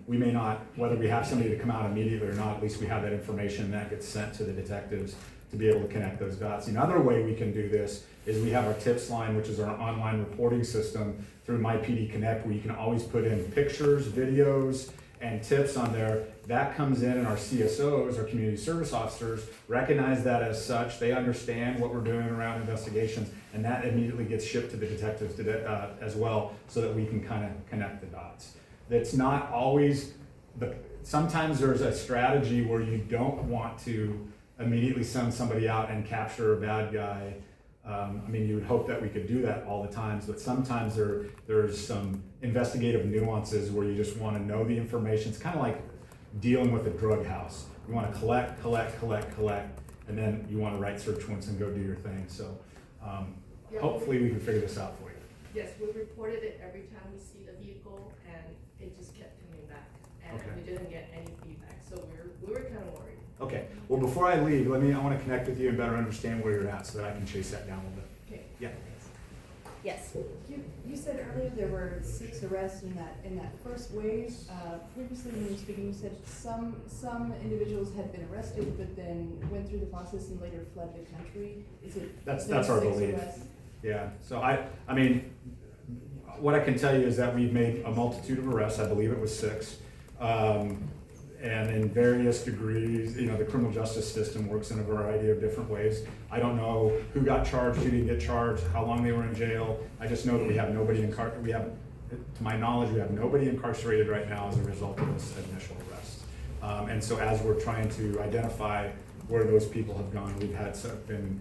We may not, whether we have somebody to come out immediately or not, at least we have that information, and that gets sent to the detectives to be able to connect those dots. Another way we can do this is we have our tips line, which is our online reporting system through MyPD Connect, where you can always put in pictures, videos, and tips on there. That comes in, and our CSOs, our community service officers, recognize that as such. They understand what we're doing around investigations, and that immediately gets shipped to the detectives as well, so that we can kind of connect the dots. That's not always, sometimes there's a strategy where you don't want to immediately send somebody out and capture a bad guy. You would hope that we could do that all the times, but sometimes there's some investigative nuances where you just want to know the information. It's kind of like dealing with a drug house. You want to collect, and then you want to write search warrants and go do your thing. So hopefully we can figure this out for you. Yes, we reported it every time we see the vehicle, and it just kept coming back, and Okay. we didn't get any feedback, so we were kind of worried. Okay, well, before I leave, I want to connect with you and better understand where you're at so that I can chase that down a little bit. Okay. Yeah. Yes. You said earlier there were 6 arrests in that first wave. Previously when you were speaking, you said some individuals had been arrested, but then went through the process and later fled the country. Is it? That's there our 6 belief. arrests? Yeah, so what I can tell you is that we've made a multitude of arrests. I believe it was 6. And in various degrees, the criminal justice system works in a variety of different ways. I don't know who got charged, who didn't get charged, how long they were in jail. I just know that we have nobody to my knowledge, we have nobody incarcerated right now as a result of this initial arrest. And so as we're trying to identify where those people have gone, we've been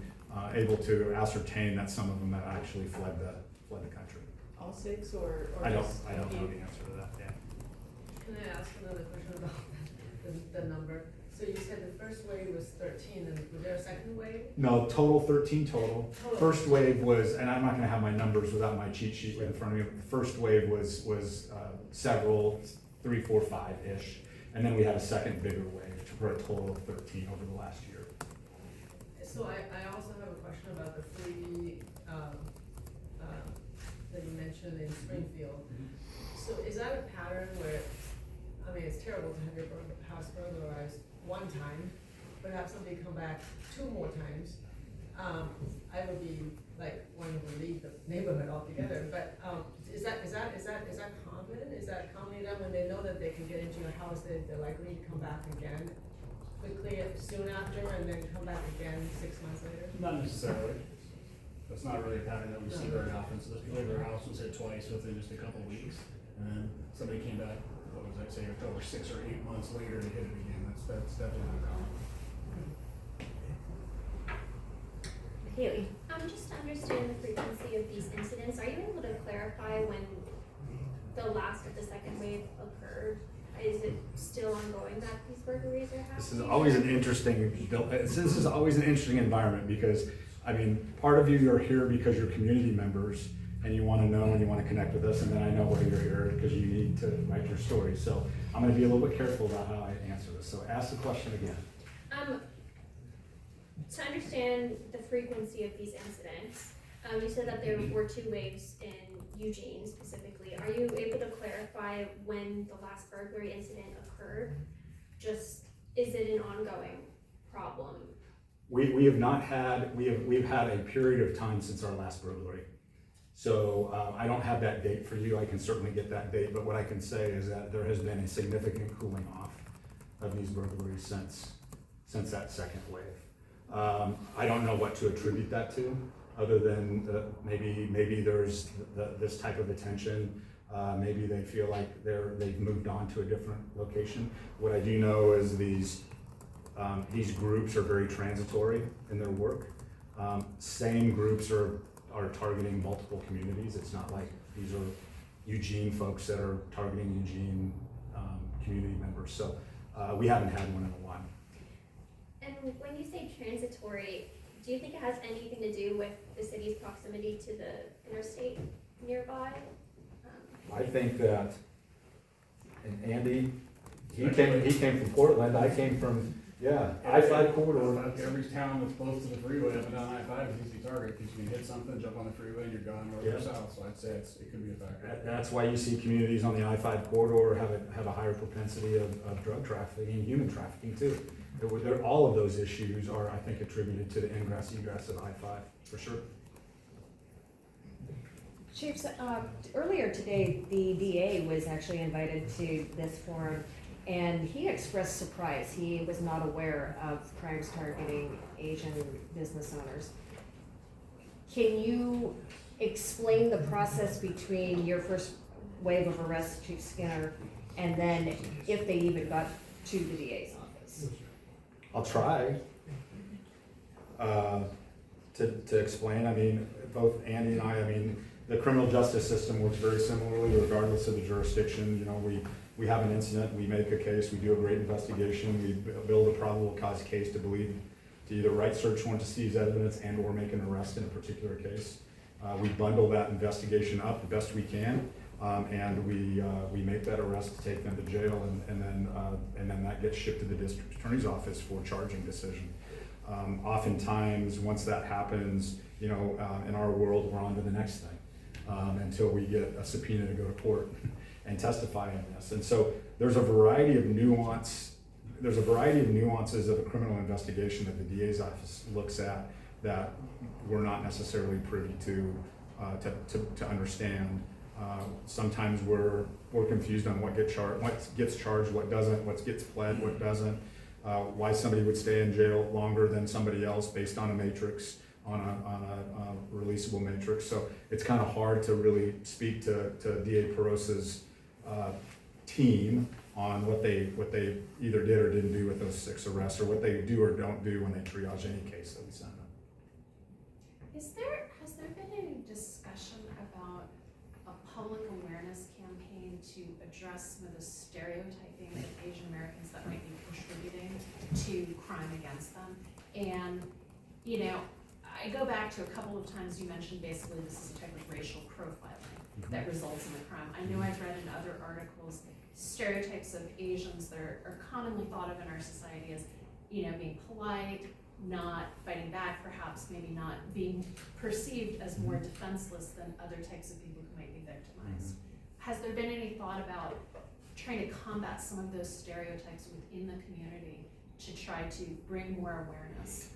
able to ascertain that some of them have actually fled the country. All 6 or I don't just know a few? the answer to that, yeah. Can I ask another question about the number? So you said the first wave was 13, and was there a second wave? No, total 13 total. Total. First wave was, and I'm not gonna have my numbers without my cheat sheet in front of me. The first wave was several, 3, 4, 5-ish. And then we had a second bigger wave for a total of 13 over the last year. So I also have a question about the 3 that you mentioned in Springfield. So is that a pattern where, it's terrible to have your house burglarized one time, but have somebody come back 2 more times? I would be wanting to leave the neighborhood altogether, but is that common? Is that common that when they know that they can get into your house, they're likely to come back again quickly soon after, and then come back again 6 months later? Not necessarily. That's not really a pattern that we see very often. So their house was hit twice within just a couple of weeks, and then somebody came back, what was I say, over 6 or 8 months later to hit it again. That's definitely not common. Haley. Just to understand the frequency of these incidents, are you able to clarify when the last of the second wave occurred? Is it still ongoing that these burglaries are happening? This is always an interesting environment because, part of you are here because you're community members and you want to know and you want to connect with us, and then I know why you're here because you need to write your story. So I'm going to be a little bit careful about how I answer this. So ask the question again. to understand the frequency of these incidents, you said that there were 2 waves in Eugene specifically. Are you able to clarify when the last burglary incident occurred? Just, is it an ongoing problem? We have not had, we've had a period of time since our last burglary. So I don't have that date for you. I can certainly get that date, but what I can say is that there has been a significant cooling off of these burglaries since that second wave. I don't know what to attribute that to, other than maybe there's this type of attention. Maybe they feel like they've moved on to a different location. What I do know is these groups are very transitory in their work. Same groups are targeting multiple communities. It's not like these are Eugene folks that are targeting Eugene community members. So we haven't had one in a while. And when you say transitory, do you think it has anything to do with the city's proximity to the interstate nearby? I think that, and Andy, he came from Portland. I came from I-5 corridor. Every town that's close to the freeway up and down I-5 is easy target, because you can hit something, jump on the freeway, and you're gone north or south. So I'd say it could be a factor. That's why you see communities on the I-5 corridor have a higher propensity of drug trafficking and human trafficking too. All of those issues are, I think, attributed to the ingress egress of I-5 for sure. Chiefs, earlier today, the DA was actually invited to this forum, and he expressed surprise. He was not aware of crimes targeting Asian business owners. Can you explain the process between your first wave of arrests, Chief Skinner, and then if they even got to the DA's office? I'll try to explain. I mean, both Andy and I mean, the criminal justice system works very similarly regardless of the jurisdiction. You know, we have an incident, we make a case, we do a great investigation, we build a probable cause case to either write search warrant to seize evidence and or make an arrest in a particular case. We bundle that investigation up the best we can, and we make that arrest to take them to jail, and then that gets shipped to the district attorney's office for charging decision. Oftentimes, once that happens, you know, in our world, we're on to the next thing until we get a subpoena to go to court and testify in this. And so there's a variety of nuances of a criminal investigation that the DA's office looks at that we're not necessarily privy to understand. Sometimes we're confused on what gets charged, what doesn't, what gets pled, what doesn't, why somebody would stay in jail longer than somebody else based on a matrix, on a releasable matrix. So it's kind of hard to really speak to DA Perosa's team on what they either did or didn't do with those 6 arrests, or what they do or don't do when they triage any case that we send them. Has there been any discussion about a public awareness campaign to address some of the stereotyping of Asian Americans that might be contributing to crime against them? And, you know, I go back to a couple of times you mentioned basically this is a type of racial profiling that results in the crime. I know I've read in other articles stereotypes of Asians that are commonly thought of in our society as, you know, being polite, not fighting back, perhaps maybe not being perceived as more defenseless than other types of people who might be victimized. Has there been any thought about trying to combat some of those stereotypes within the community to try to bring more awareness?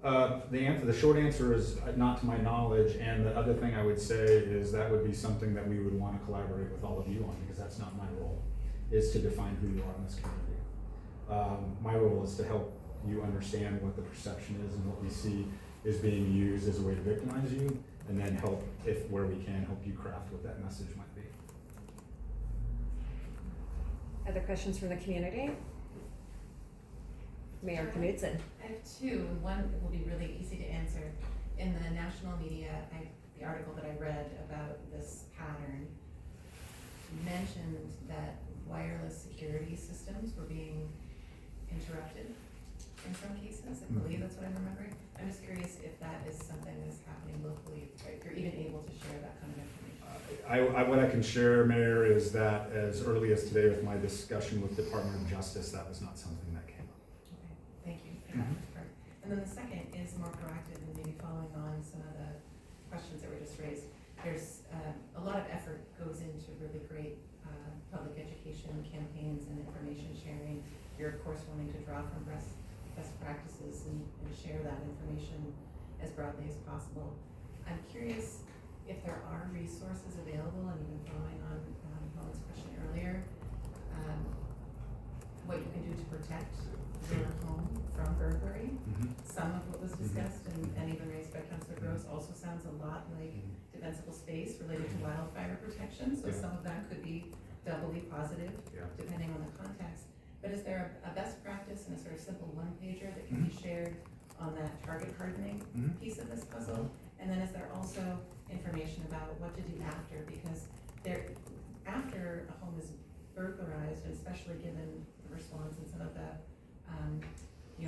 The short answer is not to my knowledge, and the other thing I would say is that would be something that we would want to collaborate with all of you on, because that's not my role, is to define who you are in this community. My role is to help you understand what the perception is and what we see is being used as a way to victimize you, and then help, if where we can, help you craft what that message might be. Other questions from the community? Mayor Knudsen. I have 2. One will be really easy to answer. In the national media, the article that I read about this pattern mentioned that wireless security systems were being interrupted in some cases. I believe that's what I'm remembering. I'm just curious if that is something that's happening locally, or if you're even able to share that kind of information. What I can share, Mayor, is that as early as today with my discussion with Department of Justice, that was not something that came up. Okay, thank you for that part. And then the second is more proactive and maybe following on some of the questions that were just raised. There's a lot of effort goes into really great public education campaigns and information sharing. You're of course wanting to draw from best practices and share that information as broadly as possible. I'm curious if there are resources available, and even following on Helen's question earlier, what you can do to protect your home from burglary. Some of what was discussed and even raised by Councilor Gross also sounds a lot like defensible space related to wildfire protection, so some of that could be doubly positive depending on the context. But is there a best practice and a sort of simple one-pager that can be shared on that target hardening piece of this puzzle? And then is there also information about what to do after? Because after a home is burglarized, and especially given the response and some of the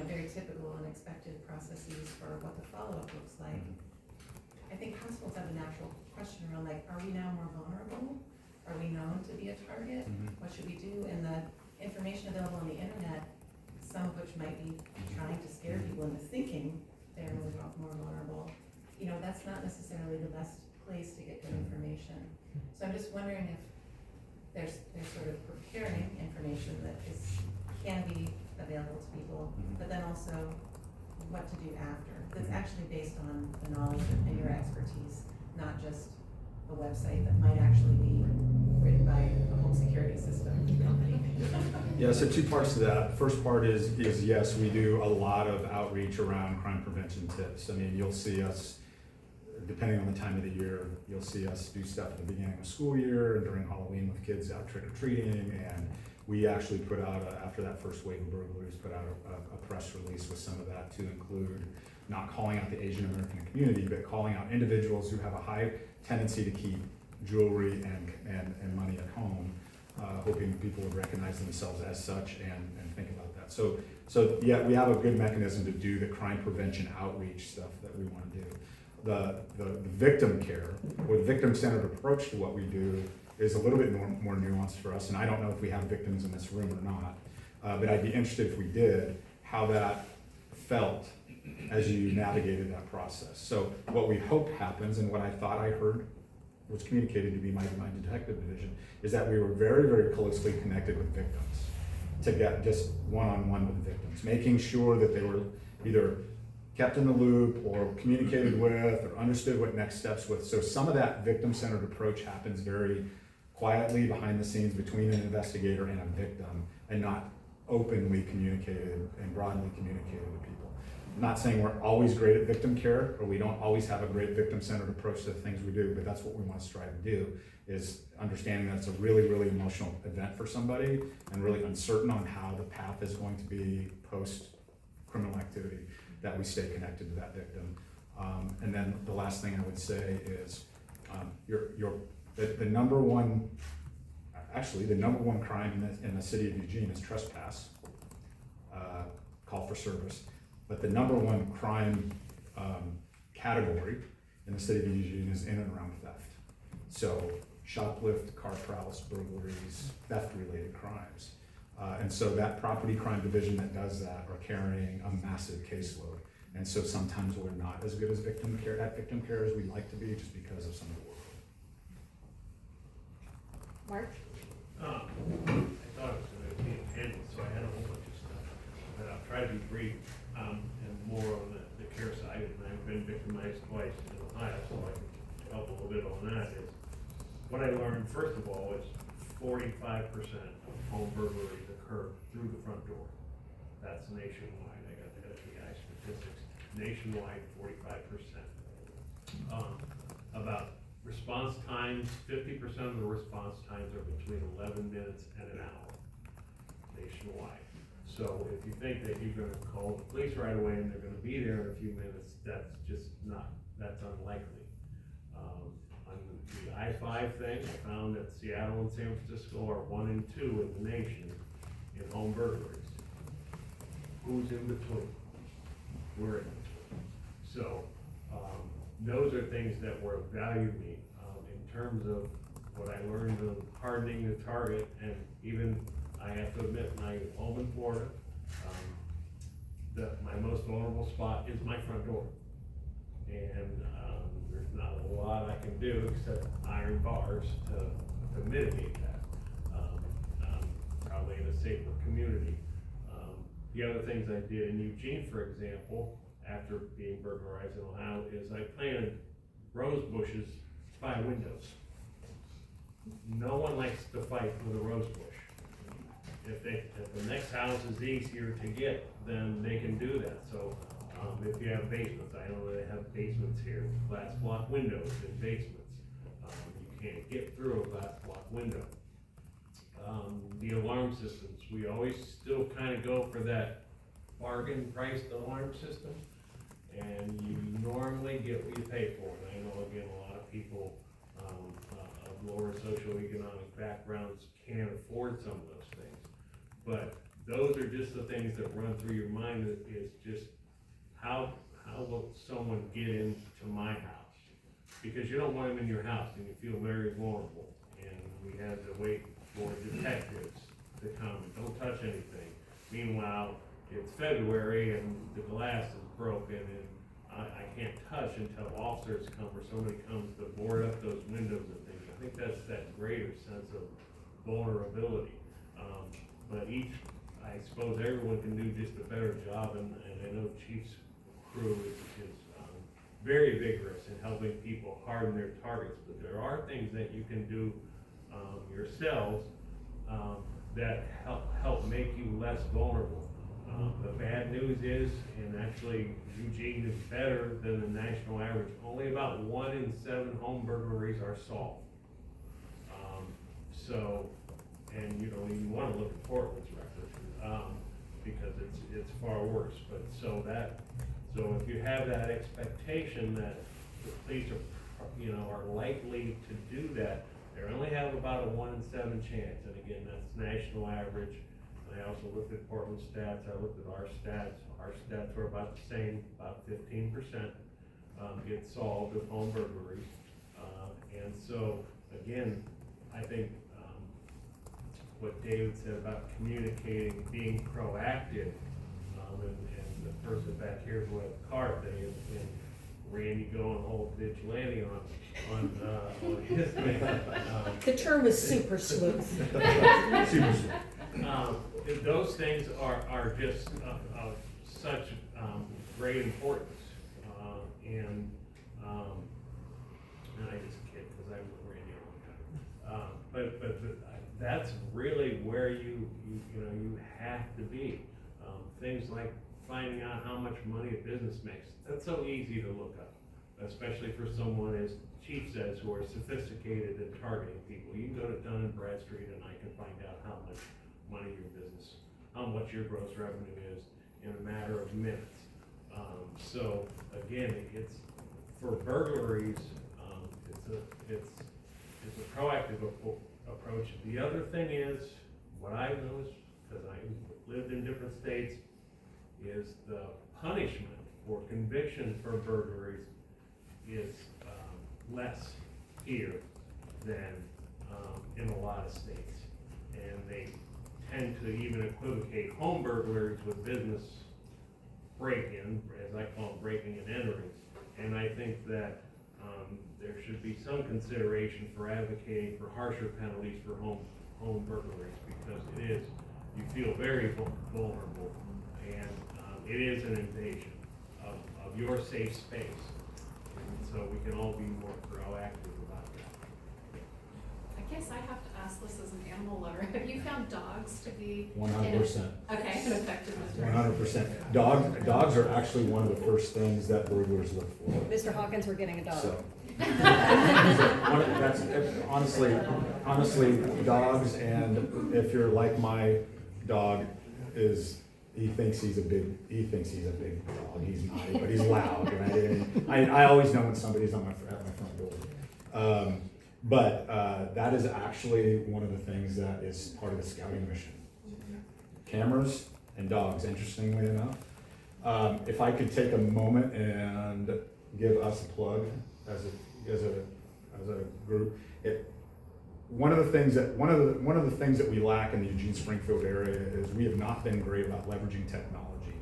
very typical unexpected processes for what the follow-up looks like, I think households have a natural question around like, are we now more vulnerable? Are we known to be a target? What should we do? And the information available on the internet, some of which might be trying to scare people into thinking they're more vulnerable, that's not necessarily the best place to get good information. So I'm just wondering if there's sort of preparing information that can be available to people, but then also what to do after. That's actually based on the knowledge and your expertise, not just a website that might actually be written by a home security system company. Yeah, so two parts to that. First part is yes, we do a lot of outreach around crime prevention tips. I mean, you'll see us, depending on the time of the year, you'll see us do stuff at the beginning of the school year and during Halloween with kids out trick-or-treating, and we actually put out, after that first wave of burglaries, put out a press release with some of that to include not calling out the Asian American community, but calling out individuals who have a high tendency to keep jewelry and money at home, hoping people would recognize themselves as such and think about that. So yeah, we have a good mechanism to do the crime prevention outreach stuff that we want to do. The victim care or the victim-centered approach to what we do is a little bit more nuanced for us, and I don't know if we have victims in this room or not, but I'd be interested if we did, how that felt as you navigated that process. So what we hope happens, and what I thought I heard was communicated to be my detective division, is that we were very, very closely connected with victims to get just one-on-one with victims, making sure that they were either kept in the loop or communicated with or understood what next steps with. So some of that victim-centered approach happens very quietly behind the scenes between an investigator and a victim, and not openly communicated and broadly communicated to people. I'm not saying we're always great at victim care, or we don't always have a great victim-centered approach to the things we do, but that's what we want to strive to do, is understanding that it's a really, really emotional event for somebody and really uncertain on how the path is going to be post-criminal activity, that we stay connected to that victim. And then the last thing I would say is the number one crime in the city of Eugene is trespass, call for service. But the number one crime category in the city of Eugene is in and around theft. So shoplift, car prowls, burglaries, theft-related crimes. And so that property crime division that does that are carrying a massive caseload. And so sometimes we're not as good as victim care as we'd like to be, just because of some of the work. Mark? I thought it was going to be handled, so I had a whole bunch of stuff. But I'll try to be brief and more on the care side. And I've been victimized twice in Ohio, so I can help a little bit on that. Is what I learned, first of all, is 45% of home burglaries occur through the front door. That's nationwide. I got the FBI statistics. Nationwide, 45%. About response times, 50% of the response times are between 11 minutes and an hour nationwide. So if you think that you're going to call the police right away and they're going to be there in a few minutes, that's just not, that's unlikely. On the I-5 thing, I found that Seattle and San Francisco are 1 and 2 in the nation in home burglaries. Who's in between? We're in between. So those are things that were of value to me in terms of what I learned of hardening the target, and even I have to admit, my home in Florida, my most vulnerable spot is my front door. And, there's not a lot I can do except iron bars to mitigate that. Probably in a safer community. The other things I did in Eugene, for example, after being burglarized in Ohio, is I planted rose bushes by windows. No one likes to fight with a rose bush. If the next house is easier to get, then they can do that. So, if you have basements, I know they have basements here, glass block windows in basements. You can't get through a glass block window. The alarm systems, we always still kind of go for that bargain priced alarm system, and you normally get what you pay for. And I know, again, a lot of people of lower socioeconomic backgrounds can't afford some of those things. But those are just the things that run through your mind, is just how will someone get into my house? Because you don't want them in your house and you feel very vulnerable. And we had to wait for detectives to come and don't touch anything. Meanwhile, it's February and the glass is broken and I can't touch until officers come or somebody comes to board up those windows and things. I think that's that greater sense of vulnerability. But I suppose everyone can do just a better job, and I know Chief's crew is very vigorous in helping people harden their targets, but there are things that you can do yourselves that help make you less vulnerable. The bad news is, and actually Eugene is better than the national average, only about 1 in 7 home burglaries are solved. And you don't even want to look at Portland's record, because it's far worse. But so if you have that expectation that the police are likely to do that, they only have about a 1 in 7 chance. And again, that's national average. And I also looked at Portland stats. I looked at our stats. Our stats were about the same, about 15% get solved of home burglaries. And so again, I think what David said about communicating, being proactive, and the person back here who had the car thing, and Randy going whole vigilante on his thing. The term is super sleuth. Super smooth. Those things are just of such great importance, and I just kid because I was with Randy a long time. But that's really where you have to be. Things like finding out how much money a business makes. That's so easy to look up, especially for someone, as Chief says, who are sophisticated in targeting people. You can go to Dun & Bradstreet and I can find out how much money your business, how much your gross revenue is in a matter of minutes. So again, it's for burglaries. It's a proactive approach. The other thing is, what I noticed, because I lived in different states, is the punishment for conviction for burglaries is less here than in a lot of states. And they tend to even equivocate home burglaries with business break-in, as I call them, breaking and entering. And I think that there should be some consideration for advocating for harsher penalties for home burglaries, because it is, you feel very vulnerable, and it is an invasion of your safe space. And so we can all be more proactive about that. I guess I have to ask this as an animal lover. Have you found dogs to be 100%. Okay, an effective deterrent? 100%. Dogs are actually one of the first things that burglars look for. Mr. Hawkins, we're getting a dog. So, that's honestly, dogs, and if you're like my dog, he thinks he's a big dog. He's not, but he's loud, right? And I always know when somebody's at my front door. But that is actually one of the things that is part of the scouting mission. Cameras and dogs, interestingly enough. If I could take a moment and give us a plug as a group, one of the things that we lack in the Eugene Springfield area is we have not been great about leveraging technology.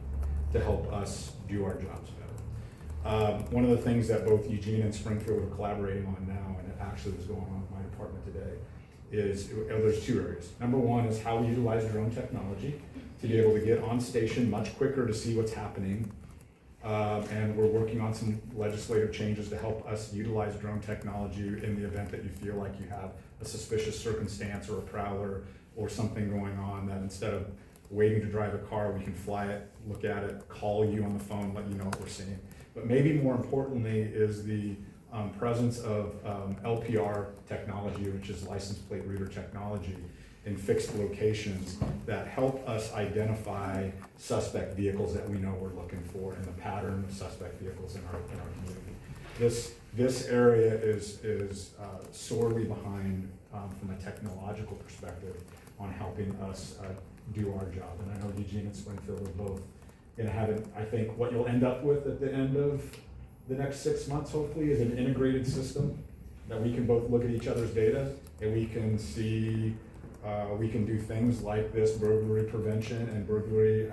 to help us do our jobs better. One of the things that both Eugene and Springfield are collaborating on now, and it actually was going on in my department today, is there's two areas. Number one is how we utilize drone technology to be able to get on station much quicker to see what's happening. And we're working on some legislative changes to help us utilize drone technology in the event that you feel like you have a suspicious circumstance or a prowler or something going on, that instead of waiting to drive a car, we can fly it, look at it, call you on the phone, let you know what we're seeing. But maybe more importantly is the presence of LPR technology, which is license plate reader technology, in fixed locations that help us identify suspect vehicles that we know we're looking for and the pattern of suspect vehicles in our community. This area is sorely behind from a technological perspective on helping us do our job. And I know Eugene and Springfield are both gonna have it. I think what you'll end up with at the end of the next 6 months, hopefully, is an integrated system that we can both look at each other's data and we can see, we can do things like this burglary prevention and burglary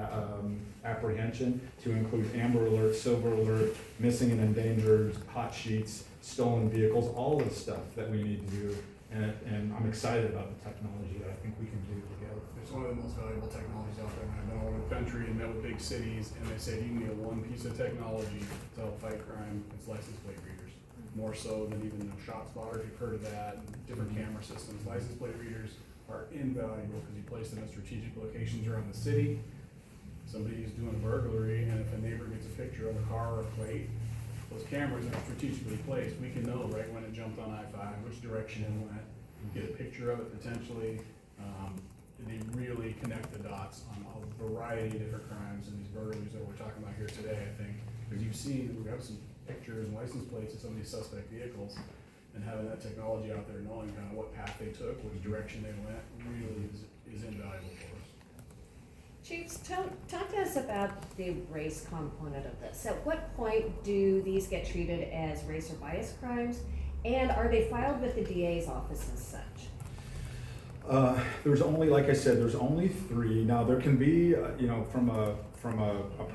apprehension, to include Amber Alert, Silver Alert, missing and endangered, hot sheets, stolen vehicles, all of the stuff that we need to do. And I'm excited about the technology that I think we can do together. It's one of the most valuable technologies out there. I've been all over the country and met with big cities, and they say you need one piece of technology to help fight crime. It's license plate readers, more so than even shot spotter, if you've heard of that, and different camera systems. License plate readers are invaluable because you place them at strategic locations around the city. Somebody is doing a burglary, and if a neighbor gets a picture of a car or a plate, those cameras are strategically placed. We can know right when it jumped on I-5, which direction it went, get a picture of it potentially. They really connect the dots on a variety of different crimes and these burglaries that we're talking about here today, I think. Because you've seen, we have some pictures and license plates of some of these suspect vehicles, and having that technology out there, knowing kind of what path they took, which direction they went, really is invaluable for us. Chiefs, talk to us about the race component of this. At what point do these get treated as race or bias crimes? And are they filed with the DA's office as such? There's only, like I said, there's only 3. Now there can be, from a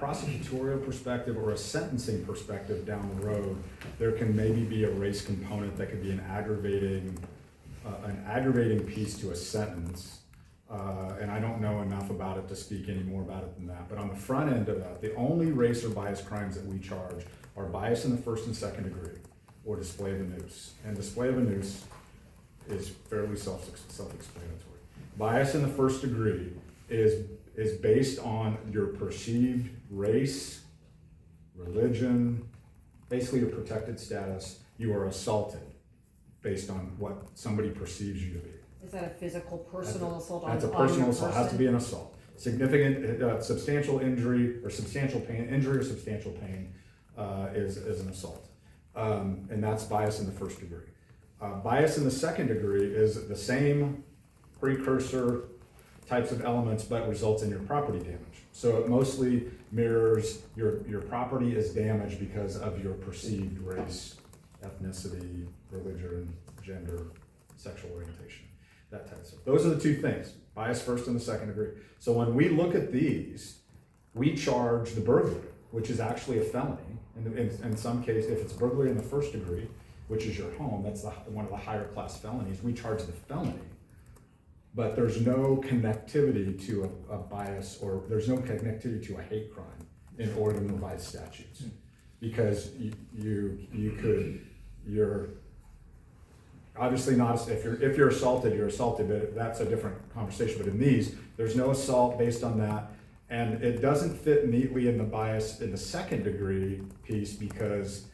prosecutorial perspective or a sentencing perspective down the road, there can maybe be a race component that could be an aggravating piece to a sentence. And I don't know enough about it to speak any more about it than that. But on the front end of that, the only race or bias crimes that we charge are bias in the first and second degree, or display of a noose. And display of a noose is fairly self-explanatory. Bias in the first degree is based on your perceived race, religion, basically your protected status. You are assaulted based on what somebody perceives you to be. Is that a physical, personal assault on That's a your personal assault. It has to person? be an assault. Significant, substantial injury or substantial pain, injury or substantial pain is an assault. And that's bias in the first degree. Bias in the second degree is the same precursor types of elements, but results in your property damage. So it mostly mirrors your property is damaged because of your perceived race, ethnicity, religion, gender, sexual orientation, that type of stuff. Those are the 2 things, bias first and the second degree. So when we look at these, we charge the burglary, which is actually a felony. In some cases, if it's burglary in the first degree, which is your home, that's one of the higher class felonies, we charge the felony. But there's no connectivity to a bias, or there's no connectivity to a hate crime in Oregon revised statutes. Because you're obviously not, if you're assaulted, you're assaulted, but that's a different conversation. But in these, there's no assault based on that. And it doesn't fit neatly in the bias in the second degree piece, because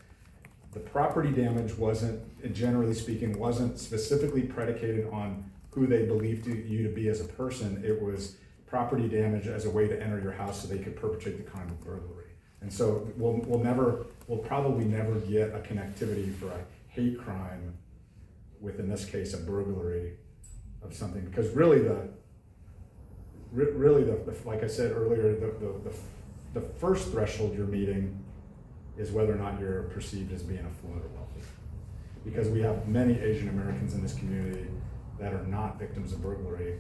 the property damage wasn't, generally speaking, wasn't specifically predicated on who they believed you to be as a person. It was property damage as a way to enter your house so they could perpetrate the crime of burglary. And so we'll probably never get a connectivity for a hate crime with, in this case, a burglary of something, because really like I said earlier, the first threshold you're meeting is whether or not you're perceived as being affluent or wealthy. Because we have many Asian Americans in this community that are not victims of burglary.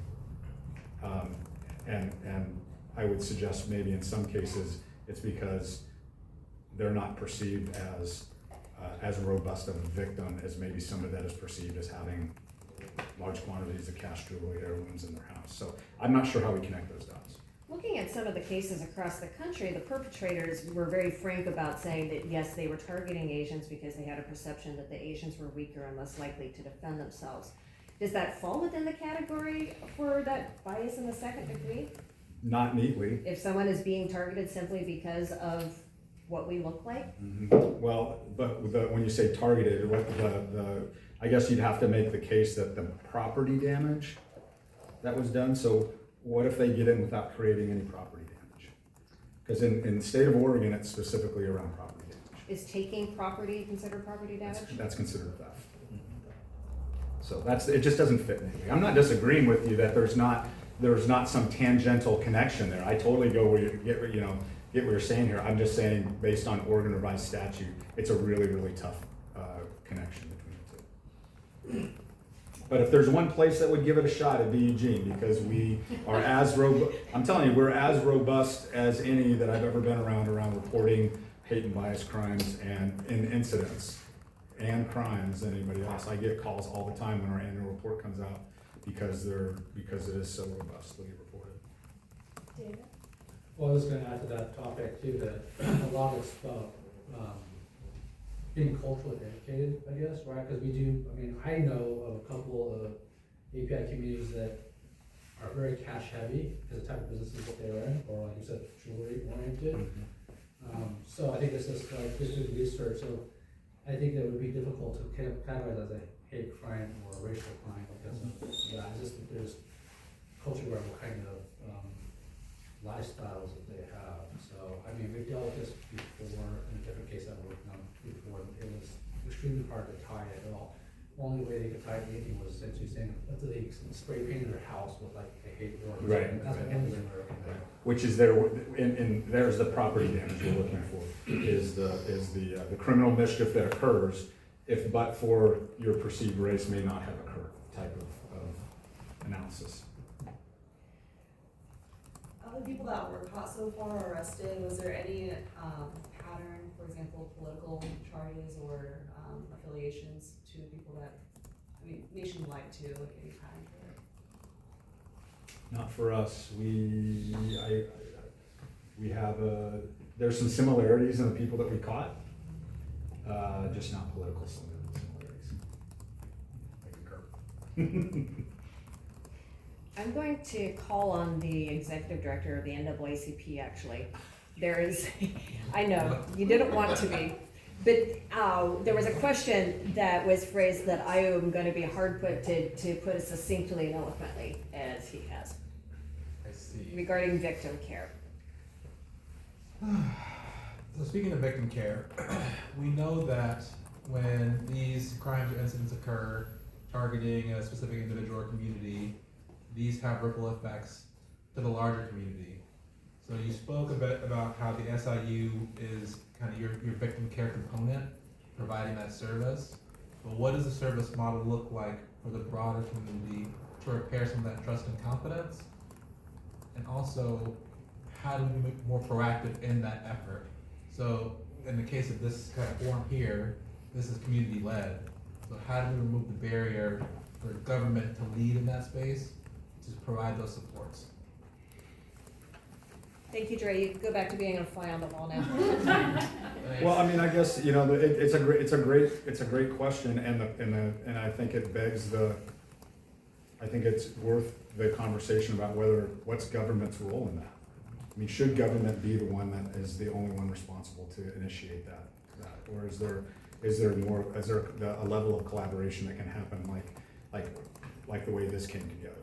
And I would suggest maybe in some cases, It's because they're not perceived as robust of a victim as maybe somebody that is perceived as having large quantities of cash, jewelry, heirlooms in their house. So I'm not sure how we connect those dots. Looking at some of the cases across the country, the perpetrators were very frank about saying that yes, they were targeting Asians because they had a perception that the Asians were weaker and less likely to defend themselves. Does that fall within the category for that bias in the second degree? Not neatly. If someone is being targeted simply because of what we look like? Well, but when you say targeted, what I guess you'd have to make the case that the property damage that was done. So what if they get in without creating any property damage? Because in the state of Oregon, it's specifically around property damage. Is taking property considered property damage? That's considered theft. So it just doesn't fit neatly. I'm not disagreeing with you that there's not some tangential connection there. I totally go where you get what you're saying here. I'm just saying based on Oregon revised statute, it's a really, really tough connection between the two. But if there's one place that would give it a shot, it'd be Eugene, because we are I'm telling you, we're as robust as any that I've ever been around reporting hate and bias crimes and incidents and crimes than anybody else. I get calls all the time when our annual report comes out because it is so robustly reported. David? Well, I was gonna add to that topic too, that a lot of it's being culturally educated, I guess, right? Because I know of a couple of API communities that are very cash heavy because the type of businesses that they're in, or like you said, jewelry oriented. So I think this is like just doing research. So I think that would be difficult to categorize as a hate crime or a racial crime because of that. It's just that there's culture where what kind of lifestyles that they have. So we dealt with this before in a different case I worked on before. It was extremely hard to tie it at all. Only way they could tie anything was essentially saying that they spray painted their house with like a hate word. Right. That's what ended in there. Which is there's the property damage you're looking for, is the criminal mischief that occurs if but for your perceived race may not have occurred type of analysis. Of the people that were caught so far or arrested, was there any pattern, for example, political charges or affiliations to people that, nationwide too, like any pattern for it? Not for us. We have there's some similarities in the people that we caught, just not political similarities. I concur. I'm going to call on the executive director of the NAACP, actually. There is, I know, you didn't want to be, but there was a question that was phrased that I am going to be hard put to put as succinctly and eloquently as he has. I see. Regarding victim care. So speaking of victim care, we know that when these crimes or incidents occur targeting a specific individual or community, these have ripple effects to the larger community. So you spoke a bit about how the SIU is kind of your victim care component, providing that service. But what does the service model look like for the broader community to repair some of that trust and confidence? And also, how do we be more proactive in that effort? So in the case of this kind of forum here, this is community led. So how do we remove the barrier for government to lead in that space to provide those supports? Thank you, Dre. You can go back to being a fly on the wall now. Well, I guess it's a great question, and I think it begs I think it's worth the conversation about what's government's role in that. Should government be the one that is the only one responsible to initiate that, or is there a level of collaboration that can happen like the way this came together?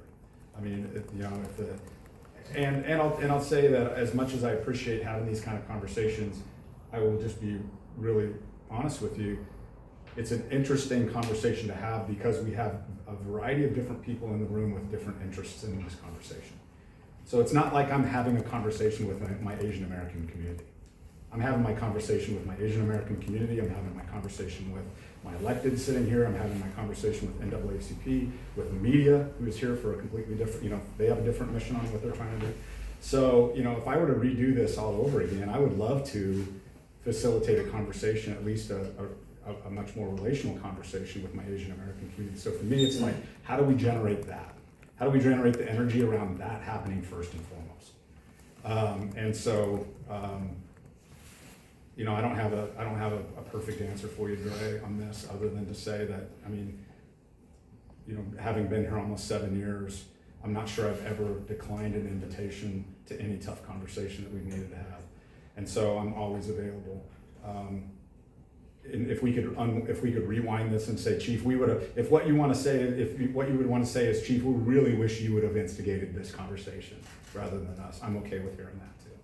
I'll say that as much as I appreciate having these kind of conversations, I will just be really honest with you. It's an interesting conversation to have because we have a variety of different people in the room with different interests in this conversation. So it's not like I'm having a conversation with my Asian American community. I'm having my conversation with my Asian American community. I'm having my conversation with my elected sitting here. I'm having my conversation with NAACP, with the media, who is here for a completely different, they have a different mission on what they're trying to do. So, you know, if I were to redo this all over again, I would love to facilitate a conversation, at least a much more relational conversation with my Asian American community. So for me, it's like, how do we generate that? How do we generate the energy around that happening first and foremost? You know, I don't have a perfect answer for you, Dre, on this, other than to say that, I mean, you know, having been here almost 7 years, I'm not sure I've ever declined an invitation to any tough conversation that we've needed to have. And so I'm always available. And if we could rewind this and say, Chief, we would have, if what you want to say, what you would want to say is, Chief, we really wish you would have instigated this conversation rather than us. I'm okay with hearing that too.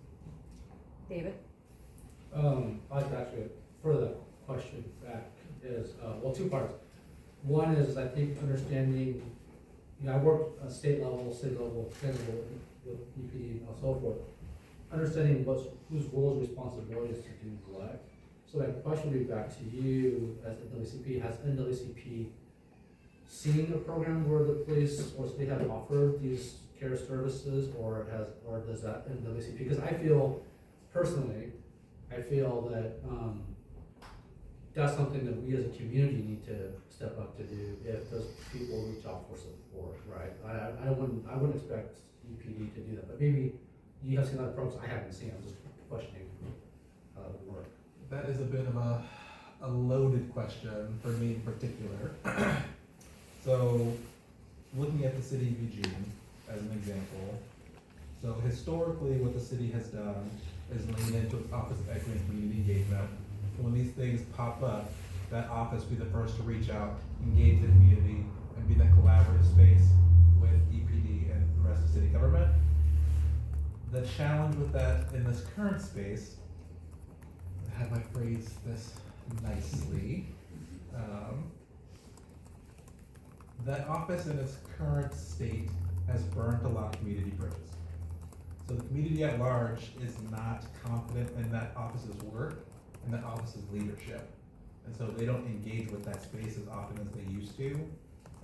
David? I'd actually further that question back is, well, two parts. One is, I think, understanding, you know, I worked at state level, city level, county level with EPD and so forth. Understanding whose roles and responsibilities to do what. So my question would be back to you as NAACP. Has NAACP seen a program where the police or city have offered these care services, or does that NAACP? Because I feel personally, that that's something that we as a community need to step up to do if those people reach out for support, right? I wouldn't expect EPD to do that, but maybe you have seen other programs I haven't seen. I'm just questioning how that would work. That is a bit of a loaded question for me in particular. So, looking at the city of Eugene as an example, so historically what the city has done is lean into its Office of Equity and Community Engagement. So when these things pop up, that office be the first to reach out, engage the community, and be that collaborative space with EPD and the rest of city government. The challenge with that in this current space, how do I phrase this nicely? That office in its current state has burnt a lot of community bridges. So the community at large is not confident in that office's work and that office's leadership. And so they don't engage with that space as often as they used to.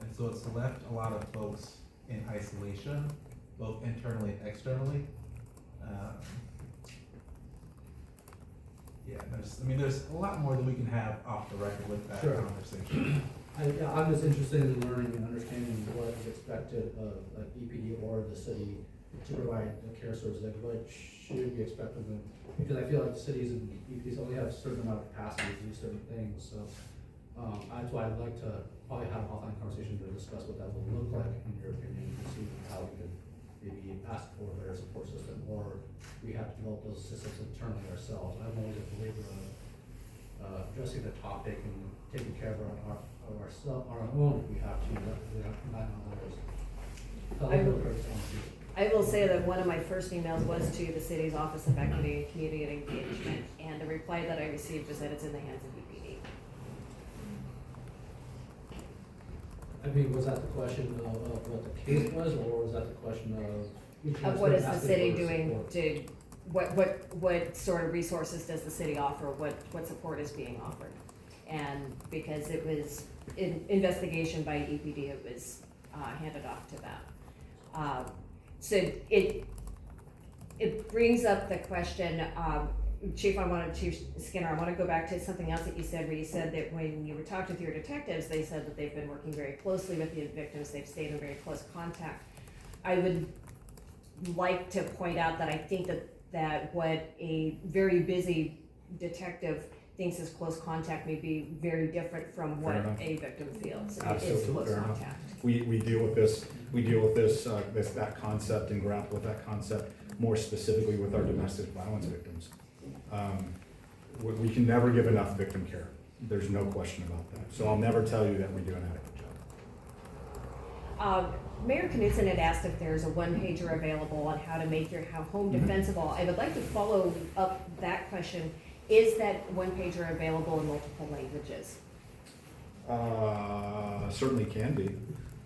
And so it's left a lot of folks in isolation, both internally and externally. There's a lot more that we can have off the record with that conversation. I'm just interested in learning and understanding what is expected of like EPD or the city to provide the care services. Like what should be expected of them? Because I feel like cities and EPDs only have a certain amount of capacity to do certain things. So that's why I'd like to probably have an offline conversation to discuss what that will look like in your opinion, to see how we could maybe ask for a better support system, or we have to develop those systems internally ourselves. I'm always a believer of addressing the topic and taking care of our own if we have to, not on others. I will say that one of my first emails was to the city's Office of Equity and Community Engagement, and the reply that I received was that it's in the hands of EPD. I mean, was that the question of what the case was, or was that the question of what is the city doing to, what sort of resources does the city offer, what support is being offered? And because it was in investigation by EPD, it was handed off to them. So it brings up the question, Chief Skinner, I want to go back to something else that you said, where you said that when you were talking with your detectives, they said that they've been working very closely with the victims, they've stayed in very close contact. I would like to point out that I think that what a very busy detective thinks is close contact may be very different from what a victim feels. Absolutely, is close contact. We deal with that concept and grapple with that concept more specifically with our domestic violence victims. We can never give enough victim care. There's no question about that. So I'll never tell you that we do an adequate job. Mayor Knudsen had asked if there's a one-pager available on how to make your home defensible. I would like to follow up that question. Is that one-pager available in multiple languages? Certainly can be.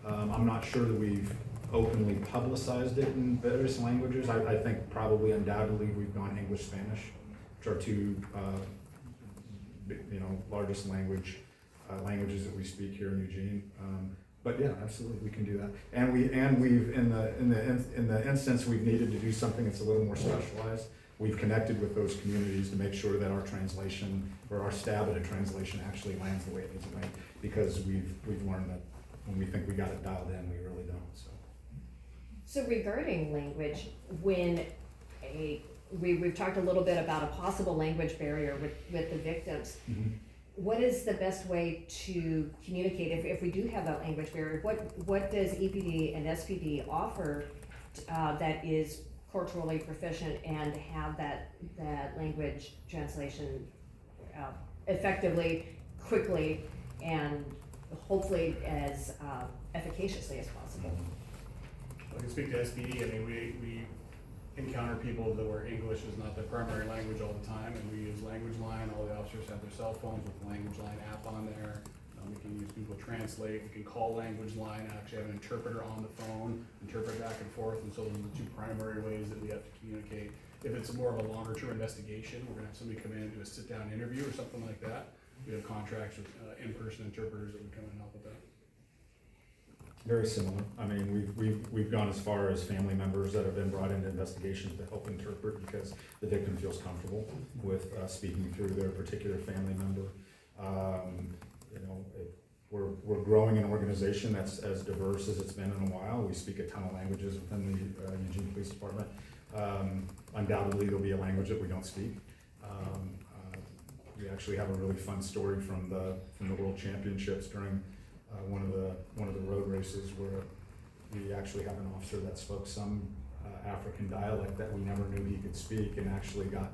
I'm not sure that we've openly publicized it in various languages. I think probably undoubtedly we've gone English, Spanish, which are two largest languages that we speak here in Eugene. But yeah, absolutely, we can do that. And we've, in the instance we've needed to do something that's a little more specialized, we've connected with those communities to make sure that our translation, or our stab at a translation actually lands the way it needs to land. Because we've learned that when we think we got it dialed in, we really don't, so. So regarding language, when we've talked a little bit about a possible language barrier with the victims. Mhm. What is the best way to communicate if we do have that language barrier? What does EPD and SPD offer that is culturally proficient and have that language translation effectively, quickly, and hopefully as efficaciously as possible? I can speak to SPD. I mean, we encounter people where English is not their primary language all the time, and we use Language Line. All the officers have their cell phones with the Language Line app on there. We can use Google Translate. We can call Language Line and actually have an interpreter on the phone, interpret back and forth. And so those are the two primary ways that we have to communicate. If it's more of a longer term investigation, we're gonna have somebody come in and do a sit down interview or something like that. We have contracts with in-person interpreters that would come in and help with that. Very similar. I mean, we've gone as far as family members that have been brought into investigations to help interpret because the victim feels comfortable with speaking through their particular family member. You know, we're growing an organization that's as diverse as it's been in a while. We speak a ton of languages within the Eugene Police Department. Undoubtedly, there'll be a language that we don't speak. We actually have a really fun story from the World Championships during one of the road races where we actually have an officer that spoke some African dialect that we never knew he could speak, and actually got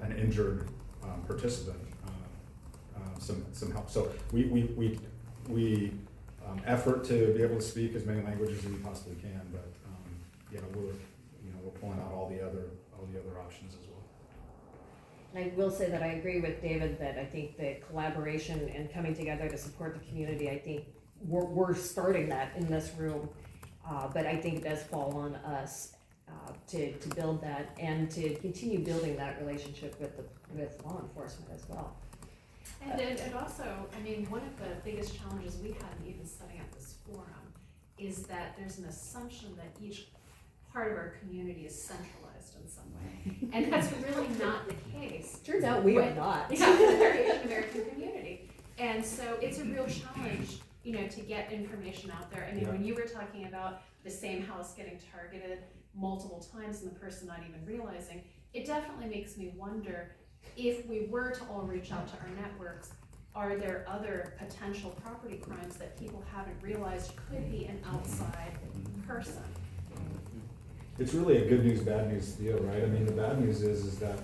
an injured participant some help. So we effort to be able to speak as many languages as we possibly can, but yeah, we're pulling out all the other options as well. And I will say that I agree with David that I think the collaboration and coming together to support the community, I think we're starting that in this room, but I think it does fall on us to build that and to continue building that relationship with law enforcement as well. And also, I mean, one of the biggest challenges we had in even setting up this forum is that there's an assumption that each part of our community is centralized in some way. And that's really not the case. Turns out we are not. Yeah, with our Asian American community. And so it's a real challenge, you know, to get information out there. I mean, when you were talking about the same house getting targeted multiple times and the person not even realizing, it definitely makes me wonder, if we were to all reach out to our networks, are there other potential property crimes that people haven't realized could be an outside person? It's really a good news, bad news deal, right? I mean, the bad news is that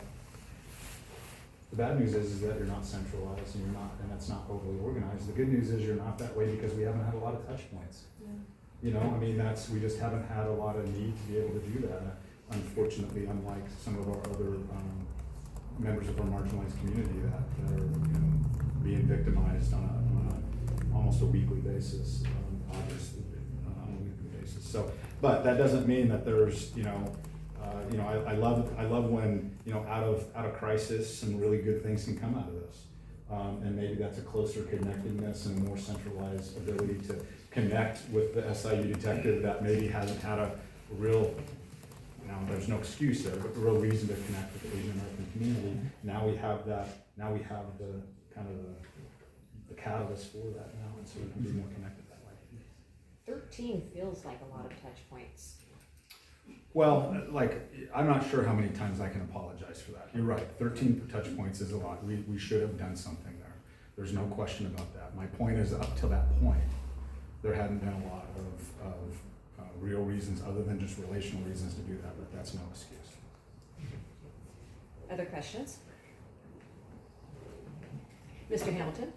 you're not centralized and and that's not overly organized. The good news is you're not that way because we haven't had a lot of touch points. Yeah. You know, I mean, we just haven't had a lot of need to be able to do that. Unfortunately, unlike some of our other members of our marginalized community that are, you know, being victimized on a almost a weekly basis, obviously on a weekly basis. So, but that doesn't mean that there's, I love when, you know, out of crisis, some really good things can come out of this. And maybe that's a closer connectedness and a more centralized ability to connect with the SIU detective that maybe hasn't had a real, there's no excuse there, but the real reason to connect with the Asian American community. Now we have that, the kind of the catalyst for that now, and so we can be more connected that way. 13 feels like a lot of touch points. Well, I'm not sure how many times I can apologize for that. You're right, 13 touch points is a lot. We should have done something there. There's no question about that. My point is, up to that point, there hadn't been a lot of real reasons other than just relational reasons to do that, but that's no excuse. Other questions? Mr. Hamilton?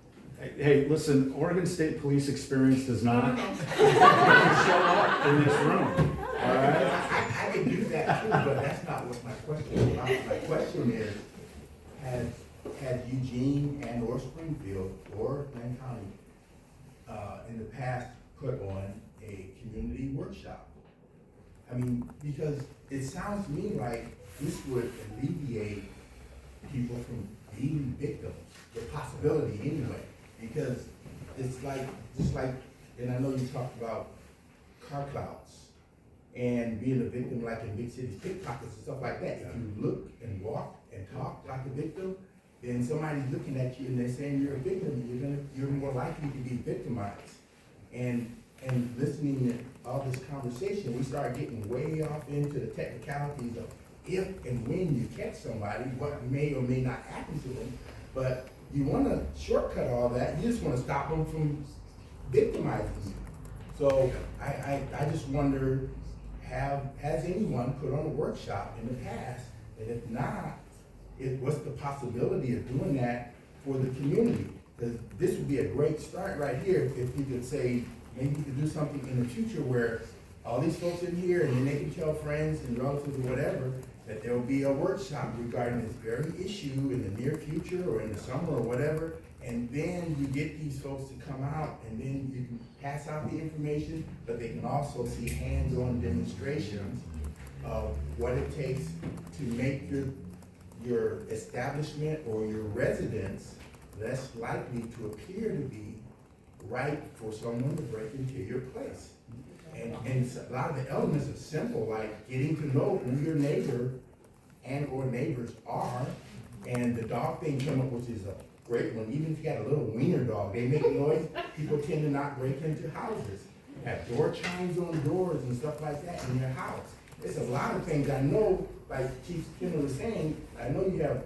Hey, listen, Oregon State Police experience does not show up in this room, all right? I can do that too, but that's not what my question is about. My question is, has Eugene and or Springfield or Glenn County in the past put on a community workshop? I mean, because it sounds to me like this would alleviate people from being victims, the possibility anyway, because it's like, just like and I know you talked about car clouds and being a victim like in big cities, pickpockets and stuff like that. If you look and walk and talk like a victim, then somebody's looking at you and they're saying you're a victim, you're more likely to be victimized. And listening to all this conversation, we start getting way off into the technicalities of if and when you catch somebody, what may or may not happen to them. But you want to shortcut all that. You just want to stop them from victimizing you. So I just wonder, has anyone put on a workshop in the past? And if not, what's the possibility of doing that for the community? Because this would be a great start right here if you could say, maybe you could do something in the future where all these folks in here, and then they can tell friends and relatives or whatever, that there will be a workshop regarding this very issue in the near future or in the summer or whatever, and then you get these folks to come out, and then you can pass out the information, but they can also see hands-on demonstrations of what it takes to make your establishment or your residence less likely to appear to be right for someone to break into your place. And a lot of the elements are simple, like getting to know who your neighbor and or neighbors are. And the dog thing came up, which is a great one. Even if you got a little wiener dog, they make noise. People tend to not break into houses. Have door chimes on doors and stuff like that in your house. It's a lot of things. I know, like Chief Skinner was saying, I know you have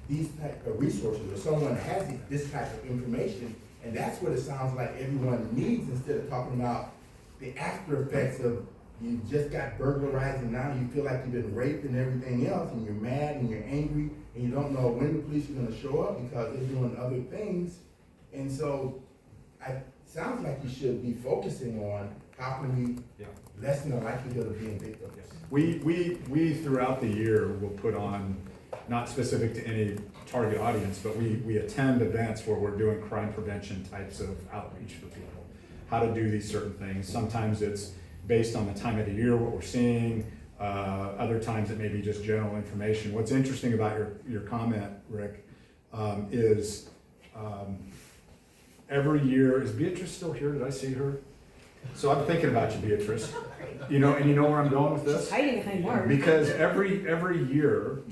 these type of resources or someone that has this type of information. And that's what it sounds like everyone needs, instead of talking about the after effects of you just got burglarized and now you feel like you've been raped and everything else, and you're mad and you're angry and you don't know when the police are going to show up because they're doing other things. And so it sounds like you should be focusing on how can we lessen the likelihood of being victims. We throughout the year will put on, not specific to any target audience, but we attend events where we're doing crime prevention types of outreach for people. How to do these certain things. Sometimes it's based on the time of the year, what we're seeing. Other times it may be just general information. What's interesting about your comment, Rick, is every year, is Beatrice still here? Did I see her? So I'm thinking about you, Beatrice. You know, and you know where I'm going with this? She's hiding behind Mark. Because every year,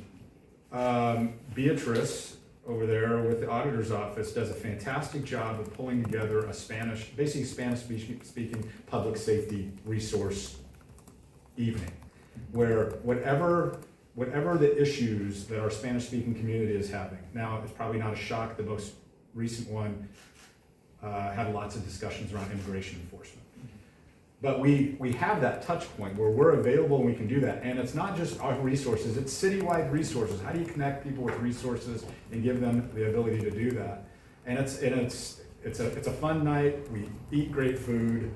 Beatrice over there with the auditor's office does a fantastic job of pulling together basically Spanish speaking public safety resource evening, where whatever the issues that our Spanish speaking community is having. Now, it's probably not a shock, the most recent one had lots of discussions around immigration enforcement. But we have that touch point where we're available and we can do that. And it's not just our resources, it's citywide resources. How do you connect people with resources and give them the ability to do that? And it's a fun night. We eat great food.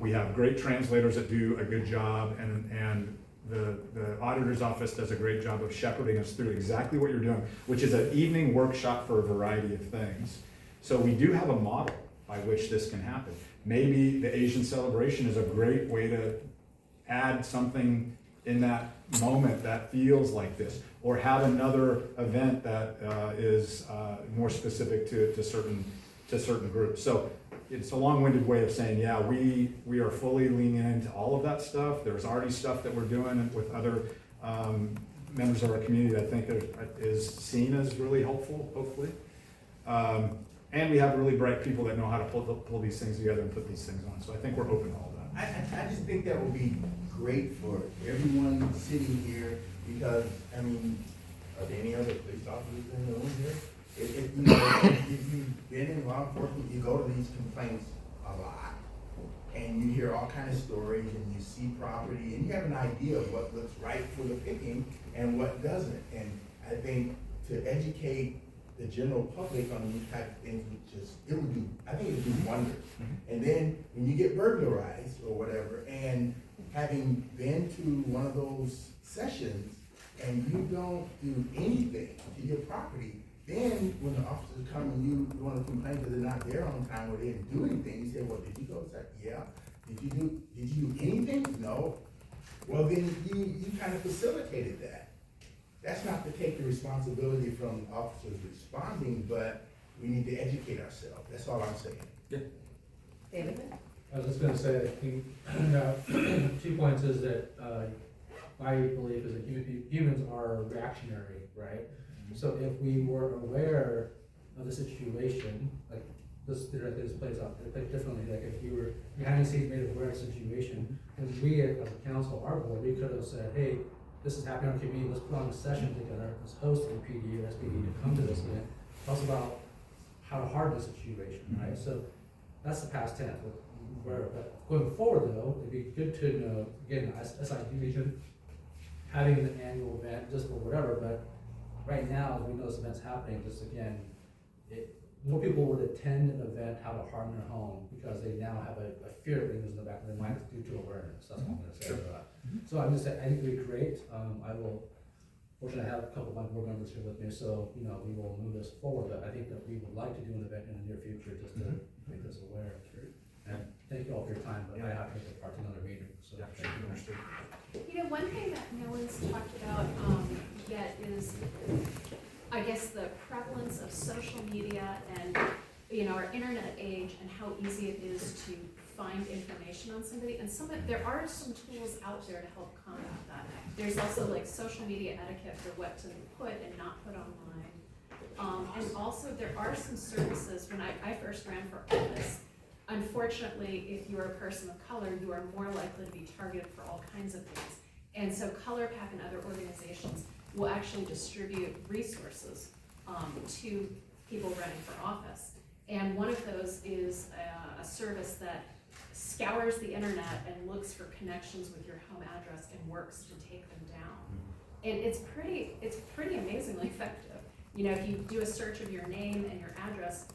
We have great translators that do a good job, and the auditor's office does a great job of shepherding us through exactly what you're doing, which is an evening workshop for a variety of things. So we do have a model by which this can happen. Maybe the Asian celebration is a great way to add something in that moment that feels like this, or have another event that is more specific to certain groups. So it's a long-winded way of saying, yeah, we are fully leaning into all of that stuff. There's already stuff that we're doing with other members of our community that I think is seen as really helpful, hopefully. And we have really bright people that know how to pull these things together and put these things on. So I think we're open to all that. I just think that would be great for everyone sitting here, because, I mean, are there any other police officers in the room here? If you've been in law enforcement, you go to these complaints a lot, and you hear all kinds of stories, and you see property, and you have an idea of what looks right for the picking and what doesn't. And I think to educate the general public on these type of things I think it would do wonders. And then when you get burglarized or whatever, and having been to one of those sessions and you don't do anything to your property, then when the officers come and you want to complain because they're not there on time or they didn't do anything, you say, well, did you go? It's like, yeah. Did you do anything? No. Well, then you kind of facilitated that. That's not to take the responsibility from officers responding, but we need to educate ourselves. That's all I'm saying. Yeah. David? I was just gonna say, I think, 2 points is that, my belief is that humans are reactionary, right? So if we were aware of the situation, like this plays out differently, like if you were behind the scenes made aware of the situation, and we as a council, our board, we could have said, hey, this is happening on community, let's put on a session together, let's host a PD or SPD to come to this event, tell us about how to harden the situation, right? So that's the past tense. But going forward though, it'd be good to know, again, SID region, having an annual event just for whatever, but right now, as we know this event's happening, just again, more people would attend an event, how to harden their home, because they now have a fear of things in the back of their mind due to awareness. That's what I'm gonna say to that. So I'm just saying, I think it'd be great. Fortunately, I have a couple of my board members here with me, so, we will move this forward, but I think that we would like to do an event in the near future, just to make us aware. And thank you all for your time, but I have to take part in another meeting, so. One thing that no one's talked about yet is, I guess, the prevalence of social media and, our internet age and how easy it is to find information on somebody. And there are some tools out there to help combat that. There's also like social media etiquette for what to put and not put online. And also there are some services, when I first ran for office, unfortunately, if you're a person of color, you are more likely to be targeted for all kinds of things. And so ColorPack and other organizations will actually distribute resources to people running for office. And one of those is a service that scours the internet and looks for connections with your home address and works to take them down. And it's pretty amazingly effective. If you do a search of your name and your address,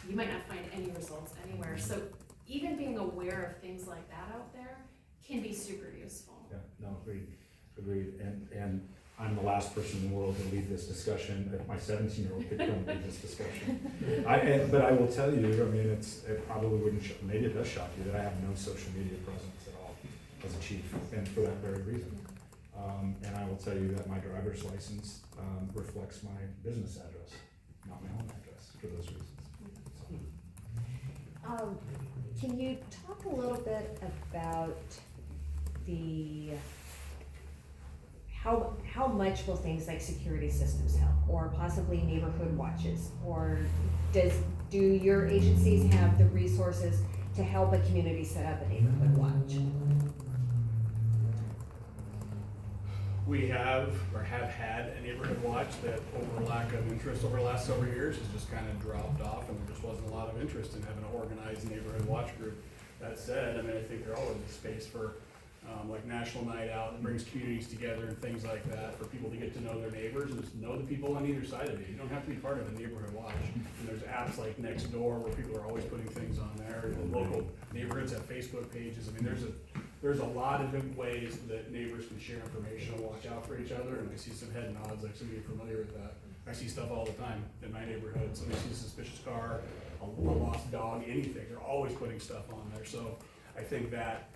you might not find any results anywhere. So even being aware of things like that out there can be super useful. Yeah, no, agreed. And I'm the last person in the world to lead this discussion. If my 17-year-old could come lead this discussion. But I will tell you, it probably wouldn't, maybe it does shock you that I have no social media presence at all as a chief, and for that very reason. And I will tell you that my driver's license reflects my business address, not my home address, for those reasons. Can you talk a little bit about how much will things like security systems help, or possibly neighborhood watches, or do your agencies have the resources to help a community set up a neighborhood watch? We have had a neighborhood watch that, over lack of interest over the last several years, has just kind of dropped off, and there just wasn't a lot of interest in having an organized neighborhood watch group. That said, I think there always is space for like National Night Out that brings communities together and things like that, for people to get to know their neighbors and just know the people on either side of you. You don't have to be part of a neighborhood watch. And there's apps like Nextdoor where people are always putting things on there. And local neighborhoods have Facebook pages. There's a lot of different ways that neighbors can share information and watch out for each other. And I see some head nods, like some of you are familiar with that. I see stuff all the time in my neighborhood. Somebody sees a suspicious car, a lost dog, anything. They're always putting stuff on there. So I think that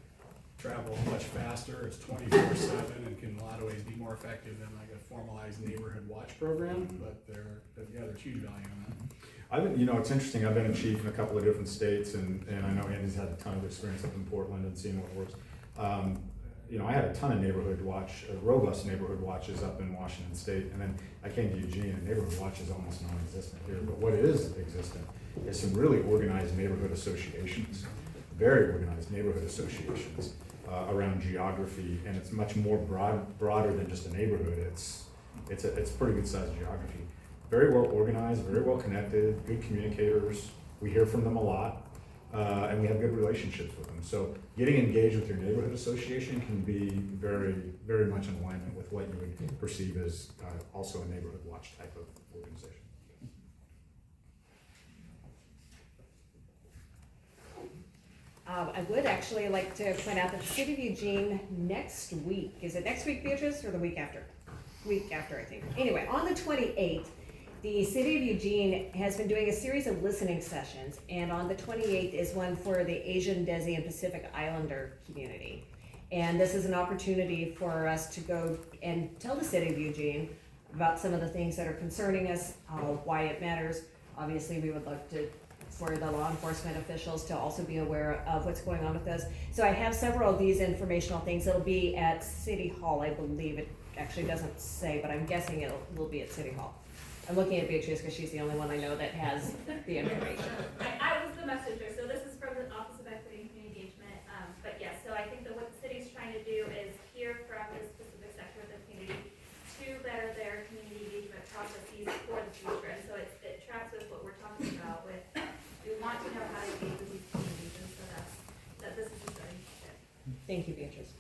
travels much faster, it's 24/7, and can in a lot of ways be more effective than like a formalized neighborhood watch program, but there's huge value in that. It's interesting, I've been a chief in a couple of different states, and I know Andy's had a ton of experience up in Portland and seeing what works. I had a ton of robust neighborhood watches up in Washington State, and then I came to Eugene, and neighborhood watch is almost non-existent here, but what is existent is some really organized neighborhood associations, very organized neighborhood associations around geography, and it's much more broader than just a neighborhood. It's pretty good sized geography. Very well organized, very well connected, good communicators. We hear from them a lot, and we have good relationships with them. So getting engaged with your neighborhood association can be very, very much in alignment with what you would perceive as also a neighborhood watch type of organization. I would actually like to point out that the City of Eugene next week, is it next week, Beatrice, or the week after? Week after, I think. Anyway, on the 28th, the City of Eugene has been doing a series of listening sessions, and on the 28th is one for the Asian, Desi, and Pacific Islander community. And this is an opportunity for us to go and tell the City of Eugene about some of the things that are concerning us, why it matters. Obviously, we would love to for the law enforcement officials to also be aware of what's going on with those. So I have several of these informational things. It'll be at City Hall, I believe. It actually doesn't say, but I'm guessing it will be at City Hall. I'm looking at Beatrice because she's the only one I know that has the information. I was the messenger, so this is from the Office of Equity and Community Engagement. But yes, so I think that what the city's trying to do is hear from this specific sector of the community to better their community engagement processes for the future. And so it tracks with what we're talking about with, we want to know how to engage with these communities, and so that this is a starting point. Thank you, Beatrice.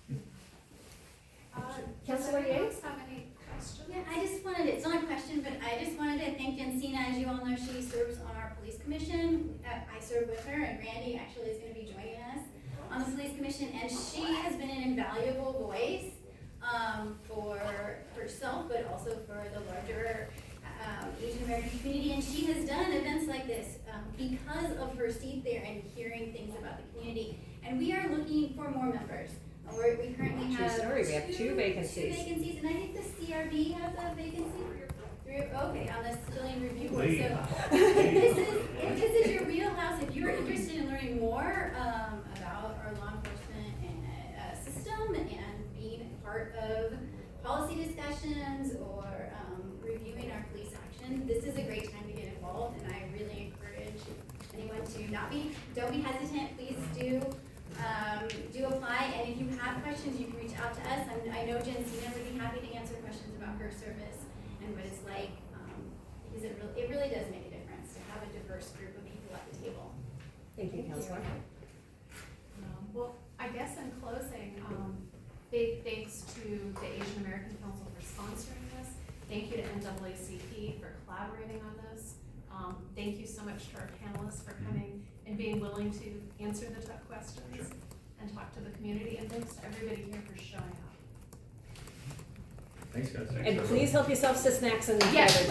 Councilor Yates, have any questions? Yeah, I just wanted, it's not a question, but I just wanted to thank Jensina. As you all know, she serves on our police commission. I serve with her, and Randy actually is gonna be joining us on the police commission, and she has been an invaluable voice, for herself, but also for the larger, Asian American community, and she has done events like this, because of her seat there and hearing things about the community. And we are looking for more members. We currently True have story, we have two vacancies. Two vacancies, and I think the CRB has a vacancy. Okay, on the civilian review board. So if this is your wheelhouse, if you're interested in learning more about our law enforcement and system and being part of policy discussions or reviewing our police action, this is a great time to get involved, and I really encourage anyone to don't be hesitant. Please do apply, and if you have questions, you can reach out to us. I know Jensina would be happy to answer questions about her service and what it's like, because it really does make a difference to have a diverse group of people at the table. Thank you, Counselor. Well, I guess in closing, big thanks to the Asian American Council for sponsoring this. Thank you to NAACP for collaborating on this. Thank you so much to our panelists for coming and being willing to answer the tough questions and talk to the community. And thanks to everybody here for showing up. Thanks, guys. And please help yourselves to snacks and Yes.